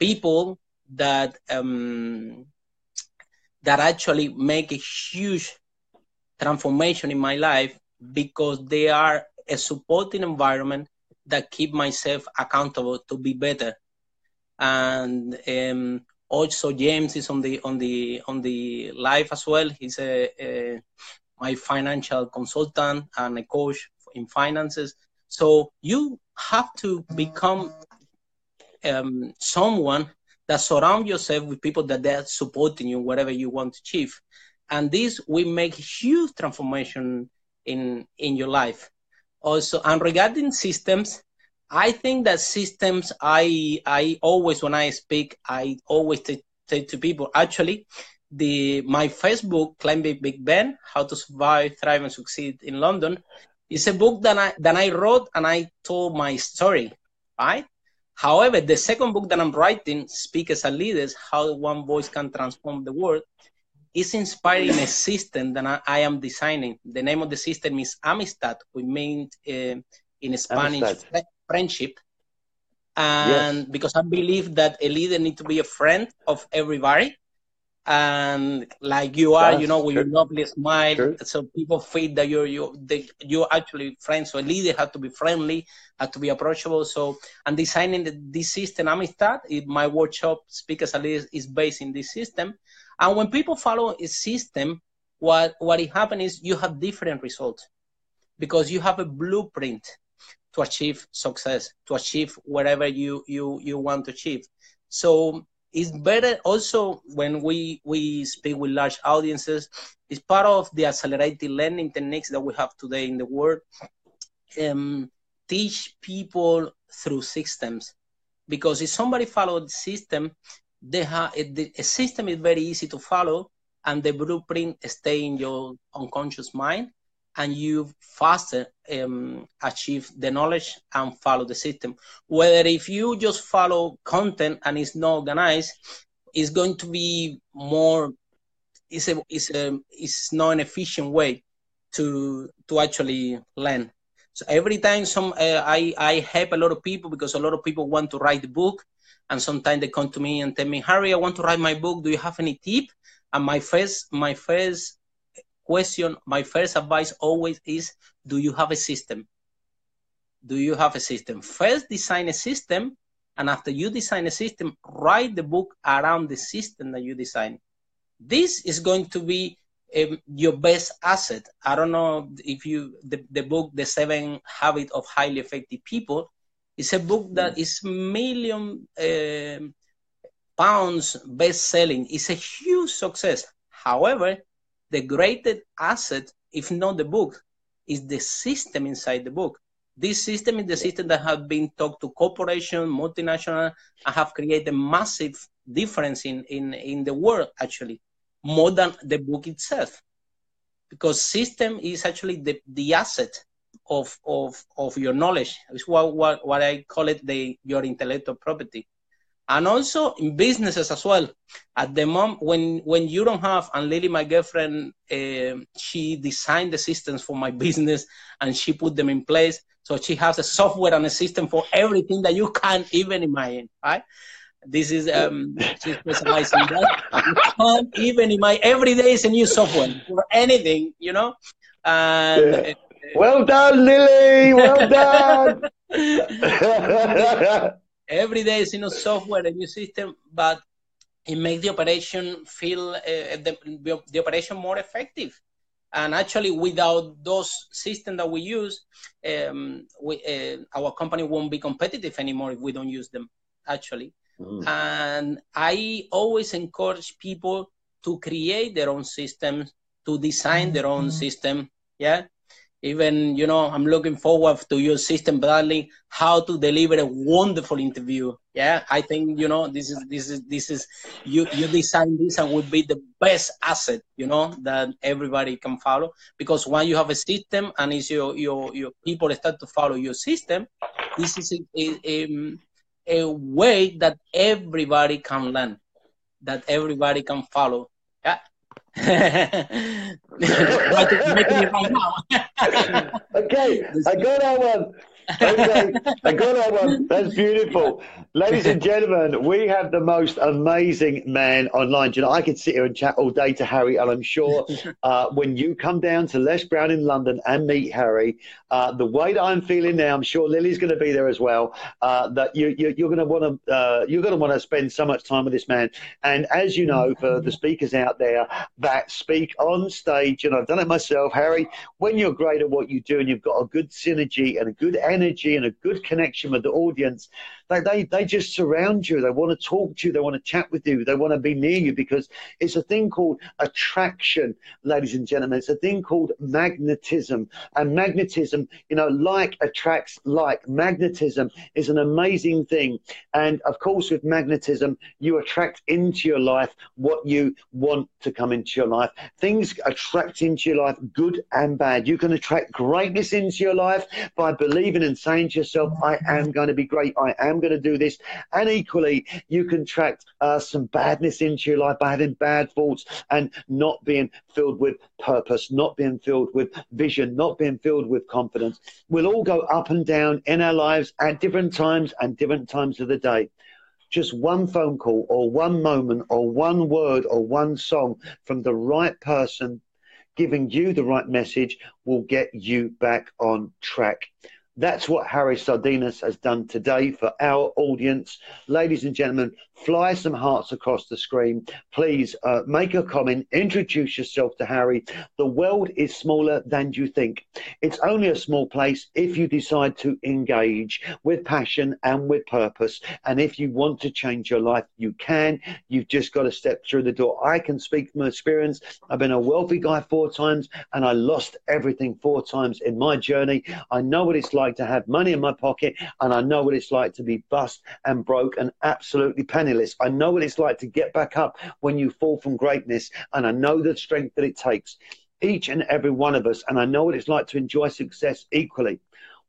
people that that actually make a huge transformation in my life, because they are a supporting environment that keep myself accountable to be better. And also James is on the live as well. He's my financial consultant and a coach in finances. So you have to become someone that surround yourself with people that they're supporting you whatever you want to achieve, and this will make huge transformation in your life. Also, and regarding systems, I think that systems, I always, when I speak, I always say to people, actually, my first book, Climbing Big Ben, How to Survive, Thrive, and Succeed in London, is a book that I wrote, and I told my story, right? However, the second book that I'm writing, Speakers and Leaders, How One Voice Can Transform the World, is inspiring a system that I am designing. The name of the system is Amistad, which means in Spanish, friendship. And yes, because I believe that a leader needs to be a friend of everybody. And like you are, with your lovely smile, so people feel that you're actually friends. So a leader has to be friendly, has to be approachable. So I'm designing this system, Amistad. My workshop, Speakers and Leaders, is based in this system. And when people follow a system, what happens is you have different results. because you have a blueprint to achieve success, to achieve whatever you want to achieve. So it's better also when we speak with large audiences. It's part of the accelerated learning techniques that we have today in the world. Teach people through systems, because if somebody follows the system, a system is very easy to follow, and the blueprint stay in your unconscious mind, and you faster achieve the knowledge and follow the system. Whether if you just follow content and it's not organized, it's going to be more, it's not an efficient way to actually learn. So every time I help a lot of people, because a lot of people want to write the book, and sometimes they come to me and tell me, Harry, I want to write my book. Do you have any tip? And my first question, my first advice always is, do you have a system? Do you have a system? First, design a system, and after you design a system, write the book around the system that you design. This is going to be your best asset. I don't know if the book, The 7 Habits of Highly Effective People, is a book that is million pounds best-selling. It's a huge success. However, the greatest asset, if not the book, is the system inside the book. This system is the system that has been taught to corporations, multinational, and have created a massive difference in the world, actually, more than the book itself. Because system is actually the asset of your knowledge. It's what I call it, your intellectual property. And also in businesses as well. At the moment, when you don't have, and Lily, my girlfriend, she designed the systems for my business, and she put them in place. So she has a software and a system for everything that you can't even imagine, right? This is, she's specialized in that. You can't even imagine. Every day is a new software for anything, you know? And, well done, Lily. Well done. Every day is a new software, a new system, but it makes the operation feel the operation more effective. And actually, without those systems that we use, our company won't be competitive anymore if we don't use them, actually. And I always encourage people to create their own systems, to design their own system. Yeah. Even, you know, I'm looking forward to your system, Bradley, how to deliver a wonderful interview. Yeah. I think, you know, this is you design this and will be the best asset, you know, that everybody can follow. Because when you have a system and it's your people start to follow your system, this is a way that everybody can learn, that everybody can follow. Yeah. Making it right now. Okay, I got that one. Okay, I got that one. That's beautiful. Ladies and gentlemen, we have the most amazing man online. You know, I could sit here and chat all day to Harry, and I'm sure when you come down to Les Brown in London and meet Harry, the way that I'm feeling now, I'm sure Lily's going to be there as well. That you're going to want to spend so much time with this man. And as you know, for the speakers out there that speak on stage, and I've done it myself, Harry, when you're great at what you do and you've got a good synergy and a good energy and a good connection with the audience, they just surround you. They want to talk to you. They want to chat with you. They want to be near you, because it's a thing called attraction, ladies and gentlemen. It's a thing called magnetism. And magnetism, you know, like attracts like. Magnetism is an amazing thing. And of course, with magnetism, you attract into your life what you want to come into your life. Things attract into your life, good and bad. You can attract greatness into your life by believing and saying to yourself, I am going to be great. I am going to do this. And equally, you can attract some badness into your life by having bad thoughts and not being filled with purpose, not being filled with vision, not being filled with confidence. We'll all go up and down in our lives at different times and different times of the day. Just one phone call or one moment or one word or one song from the right person giving you the right message will get you back on track. That's what Harry Sardinas has done today for our audience. Ladies and gentlemen, fly some hearts across the screen. Please make a comment, introduce yourself to Harry. The world is smaller than you think. It's only a small place if you decide to engage with passion and with purpose. And if you want to change your life, you can. You've just got to step through the door. I can speak from experience. I've been a wealthy guy 4 times and I lost everything 4 times in my journey. I know what it's like to have money in my pocket, and I know what it's like to be bust and broke and absolutely penniless. I know what it's like to get back up when you fall from greatness, and I know the strength that it takes, each and every one of us, and I know what it's like to enjoy success equally.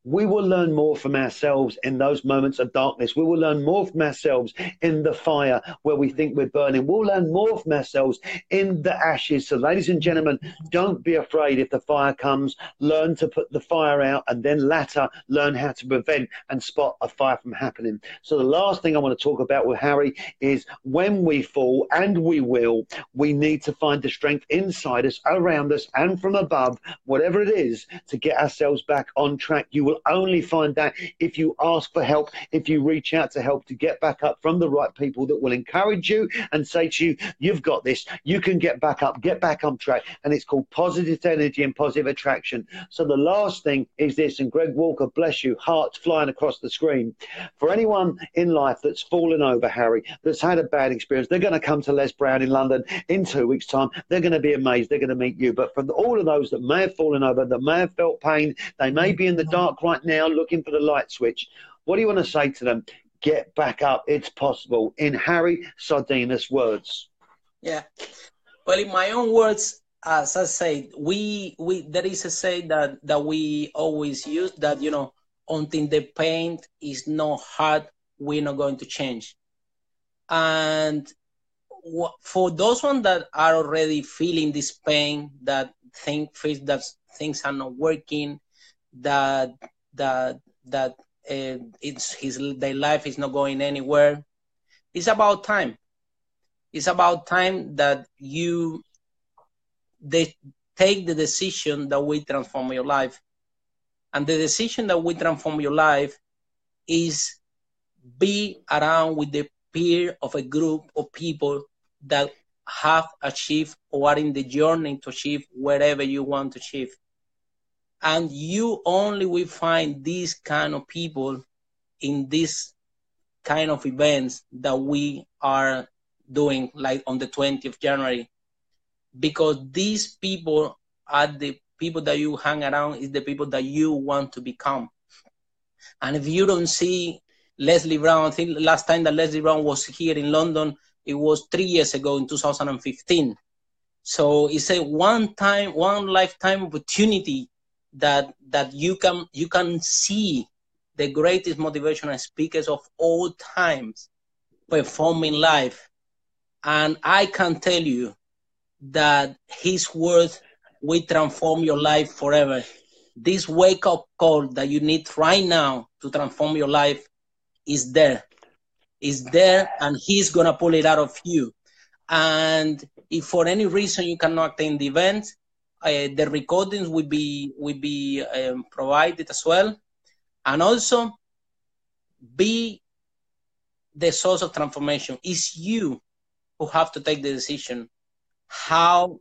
We will learn more from ourselves in those moments of darkness. We will learn more from ourselves in the fire where we think we're burning. We'll learn more from ourselves in the ashes. So, ladies and gentlemen, don't be afraid if the fire comes. Learn to put the fire out, and then latter, learn how to prevent and spot a fire from happening. So the last thing I want to talk about with Harry is when we fall, and we will, we need to find the strength inside us, around us, and from above, whatever it is, to get ourselves back on track. You will only find that if you ask for help, if you reach out to help, to get back up from the right people that will encourage you and say to you, you've got this, you can get back up, get back on track. And it's called positive energy and positive attraction. So the last thing is this, and Greg Walker, bless you, hearts flying across the screen. For anyone in life that's fallen over, Harry, that's had a bad experience, they're going to come to Les Brown in London in 2 weeks' time. They're going to be amazed. They're going to meet you. But for all of those that may have fallen over, that may have felt pain, they may be in the dark right now looking for the light switch. What do you want to say to them? Get back up. It's possible. In Harry Sardinas' words. Yeah. Well, in my own words, as I said, we there is a say that we always use that, you know, until the pain is not hard, we're not going to change. And for those ones that are already feeling this pain, that feel that things are not working, that their life is not going anywhere, it's about time. It's about time that they take the decision that will transform your life. And the decision that will transform your life is be around with the peer of a group of people that have achieved or are in the journey to achieve wherever you want to achieve. And you only will find these kind of people in this kind of events that we are doing, like on the 20th of January, because these people are the people that you hang around, is the people that you want to become. And if you don't see Leslie Brown, I think last time that Leslie Brown was here in London, it was 3 years ago in 2015. So it's a one lifetime opportunity that you can see the greatest motivational speakers of all times performing live. And I can tell you that his words will transform your life forever. This wake-up call that you need right now to transform your life is there. Is there, and he's going to pull it out of you. And if for any reason you cannot attend the event, the recordings will be provided as well. And also, be the source of transformation. It's you who have to take the decision how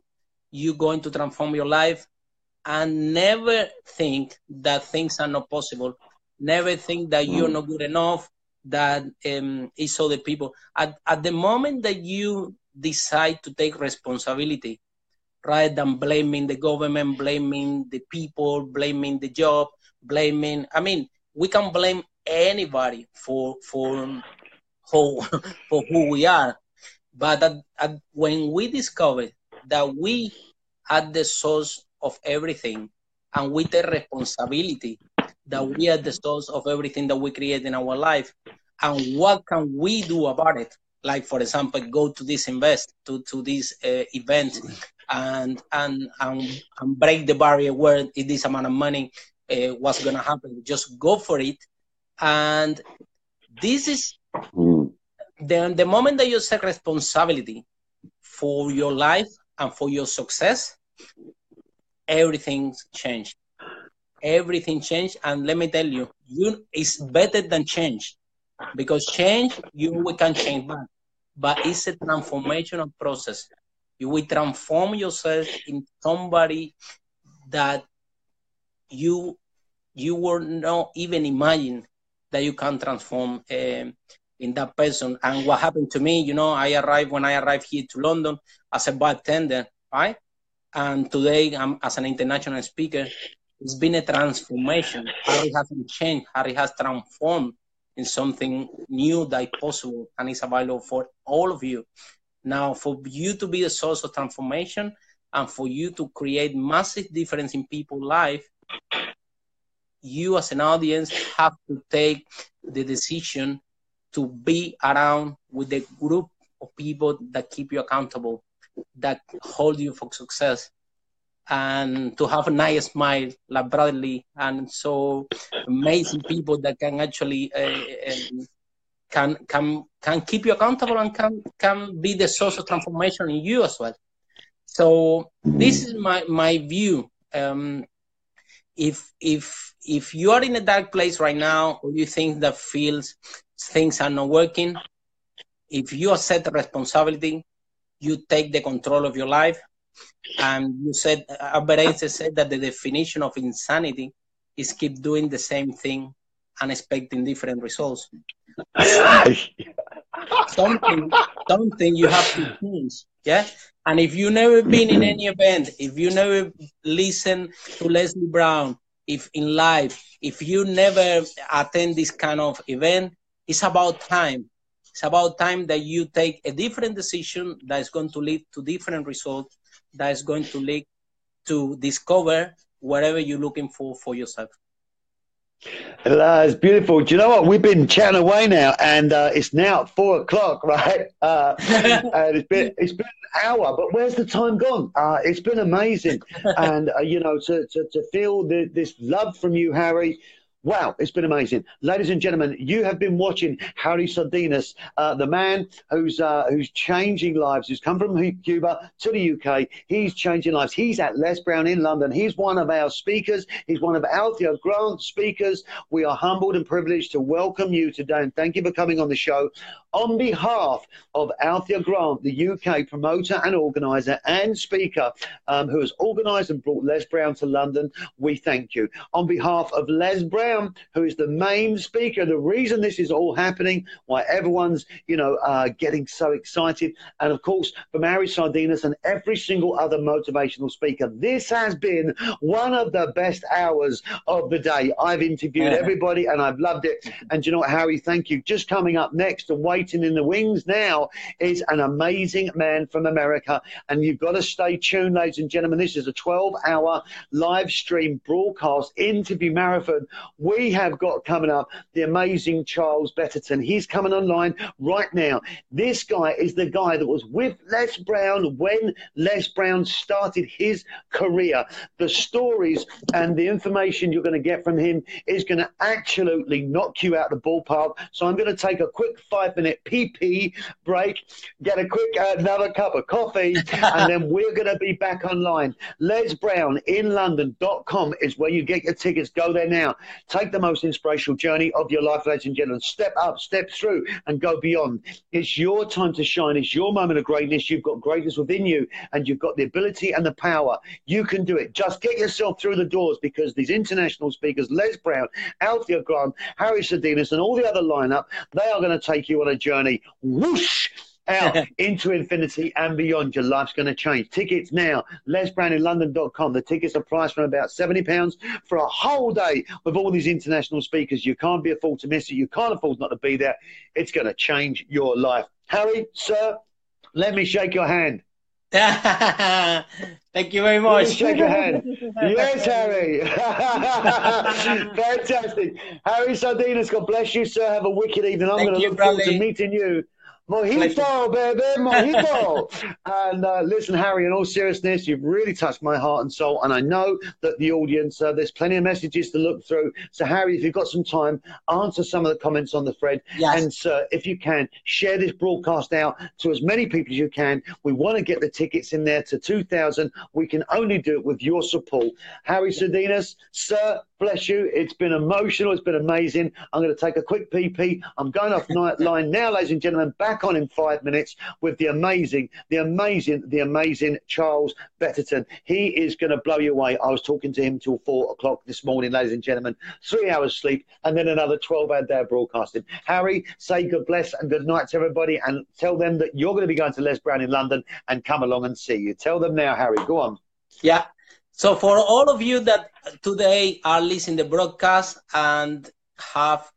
you're going to transform your life, and never think that things are not possible. Never think that you're not good enough, that it's other people. At the moment that you decide to take responsibility, rather than blaming the government, blaming the people, blaming the job, we can blame anybody for who we are. But when we discover that we are the source of everything, and we take responsibility that we are the source of everything that we create in our life, and what can we do about it? Like, for example, go to this to this event and break the barrier where this amount of money, what's going to happen. Just go for it. And this is the moment that you take responsibility for your life and for your success, everything's changed. everything changed. And let me tell you, it's better than change, because change, we can change back, but it's a transformational process. You will transform yourself in somebody that you were not even imagine that you can transform in that person. And what happened to me, when I arrived here to London as a bartender, right? And today I'm as an international speaker. It's been a transformation. Harry hasn't changed. Harry has transformed in something new that is possible and is available for all of you. Now, for you to be a source of transformation and for you to create massive difference in people's life, you as an audience have to take the decision to be around with a group of people that keep you accountable, that hold you for success, and to have a nice smile like Bradley, and so amazing people that can actually can keep you accountable and can be the source of transformation in you as well. So this is my view. If you are in a dark place right now, or you think that things are not working, if you accept the responsibility, you take the control of your life. And you said, Albert Einstein said that the definition of insanity is keep doing the same thing and expecting different results. Something you have to change. Yeah. And if you've never been in any event, if you never listen to Leslie Brown, if you never attend this kind of event, it's about time. It's about time that you take a different decision that is going to lead to different results, that is going to lead to discover whatever you're looking for yourself. It's beautiful. Do you know what? We've been chatting away now, and it's now 4:00, right? And it's been an hour, but where's the time gone? It's been amazing, and to feel this love from you, Harry. Wow, it's been amazing. Ladies and gentlemen, you have been watching Harry Sardinas, the man who's changing lives, who's come from Cuba to the UK. He's changing lives. He's at Les Brown in London. He's one of our speakers. He's one of Althea Grant's speakers. We are humbled and privileged to welcome you today, and thank you for coming on the show. On behalf of Althea Grant, the UK promoter and organizer and speaker who has organized and brought Les Brown to London, we thank you. On behalf of Les Brown, who is the main speaker, the reason this is all happening, why everyone's, getting so excited, and of course, from Harry Sardinas and every single other motivational speaker, this has been one of the best hours of the day. I've interviewed everybody and I've loved it. And you know what, Harry, thank you. Just coming up next and waiting in the wings now is an amazing man from America. And you've got to stay tuned, ladies and gentlemen. This is a 12-hour live stream broadcast interview marathon. We have got coming up the amazing Charles Betterton. He's coming online right now. This guy is the guy that was with Les Brown when Les Brown started his career. The stories and the information you're going to get from him is going to absolutely knock you out the ballpark. So I'm going to take a quick 5-minute PP break, get a quick another cup of coffee, and then we're going to be back online. LesBrownInLondon.com is where you get your tickets. Go there now. Take the most inspirational journey of your life, ladies and gentlemen. Step up, step through, and go beyond. It's your time to shine. It's your moment of greatness. You've got greatness within you, and you've got the ability and the power. You can do it. Just get yourself through the doors, because these international speakers, Les Brown, Althea Grant, Harry Sardinas, and all the other lineup, they are going to take you on a journey. Whoosh! Out into infinity and beyond. Your life's going to change. Tickets now, LesBrownInLondon.com. The tickets are priced from about £70 for a whole day with all these international speakers. You can't be afford to miss it. You can't afford not to be there. It's going to change your life. Harry, sir, let me shake your hand. Thank you very much. Shake your hand. Yes, Harry. Fantastic. Harry Sardinas, God bless you, sir. Have a wicked evening. I'm going to look forward to meeting you. Mojito, baby, mojito. And listen, Harry, in all seriousness, you've really touched my heart and soul. And I know that the audience, there's plenty of messages to look through. So, Harry, if you've got some time, answer some of the comments on the thread. Yes. And, sir, if you can, share this broadcast out to as many people as you can. We want to get the tickets in there to 2,000. We can only do it with your support. Harry Sardinas, sir, bless you. It's been emotional. It's been amazing. I'm going to take a quick pee-pee. I'm going off line now, ladies and gentlemen. Back on in 5 minutes with the amazing Charles Betterton. He is going to blow you away. I was talking to him till 4 o'clock this morning, ladies and gentlemen. 3 hours sleep and then another 12-hour day of broadcasting. Harry, say God bless and good night to everybody and tell them that you're going to be going to Les Brown in London and come along and see you. Tell them now, Harry. Go on. Yeah. So for all of you that today are listening to the broadcast and have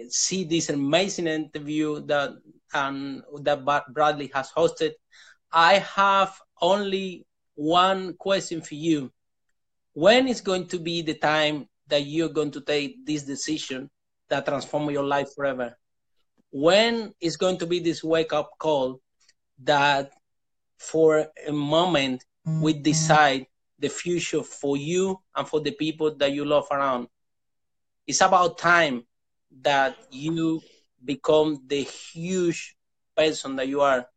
see this amazing interview that Bradley has hosted, I have only one question for you. When is going to be the time that you're going to take this decision that transforms your life forever? When is going to be this wake-up call that for a moment we decide the future for you and for the people that you love around? It's about time that you become the huge person that you are,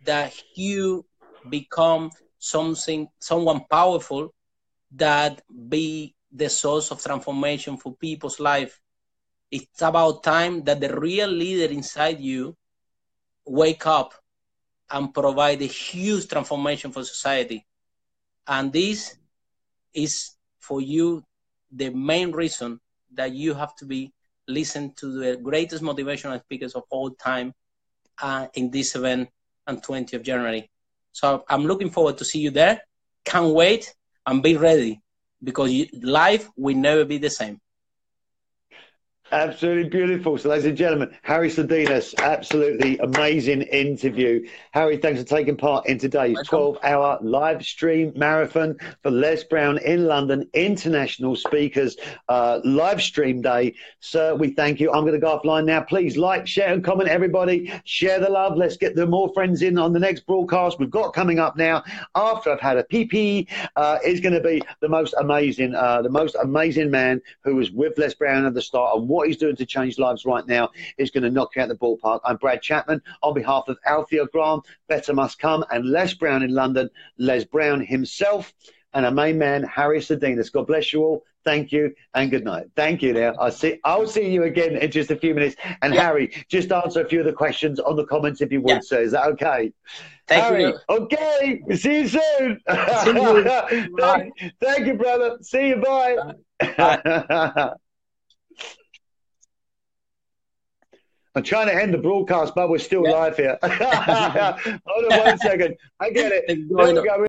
that you become someone powerful that be the source of transformation for people's life. It's about time that the real leader inside you wake up and provide a huge transformation for society. And this is for you the main reason that you have to be listen to the greatest motivational speakers of all time in this event on 20th of January. So I'm looking forward to see you there. Can't wait and be ready because life will never be the same. Absolutely beautiful. So, ladies and gentlemen, Harry Sardinas, absolutely amazing interview. Harry, thanks for taking part in today's 12-hour live stream marathon for Les Brown in London International Speakers live stream day. Sir, we thank you. I'm going to go offline now. Please like, share, and comment, everybody. Share the love. Let's get the more friends in on the next broadcast we've got coming up now. After I've had a pee-pee, is going to be the most amazing man who was with Les Brown at the start and what he's doing to change lives right now is going to knock you out the ballpark. I'm Brad Chapman on behalf of Althea Grant, Better Must Come, and Les Brown in London, Les Brown himself, and our main man, Harry Sardinas. God bless you all. Thank you and good night. Thank you now. I'll see you again in just a few minutes. And Harry, just answer a few of the questions on the comments if you would, sir. Is that okay? Thank you. Okay. See you soon. Thank you, brother. See you. Bye. Bye. I'm trying to end the broadcast, but we're still live here. Hold on 1 second. I get it. There we go.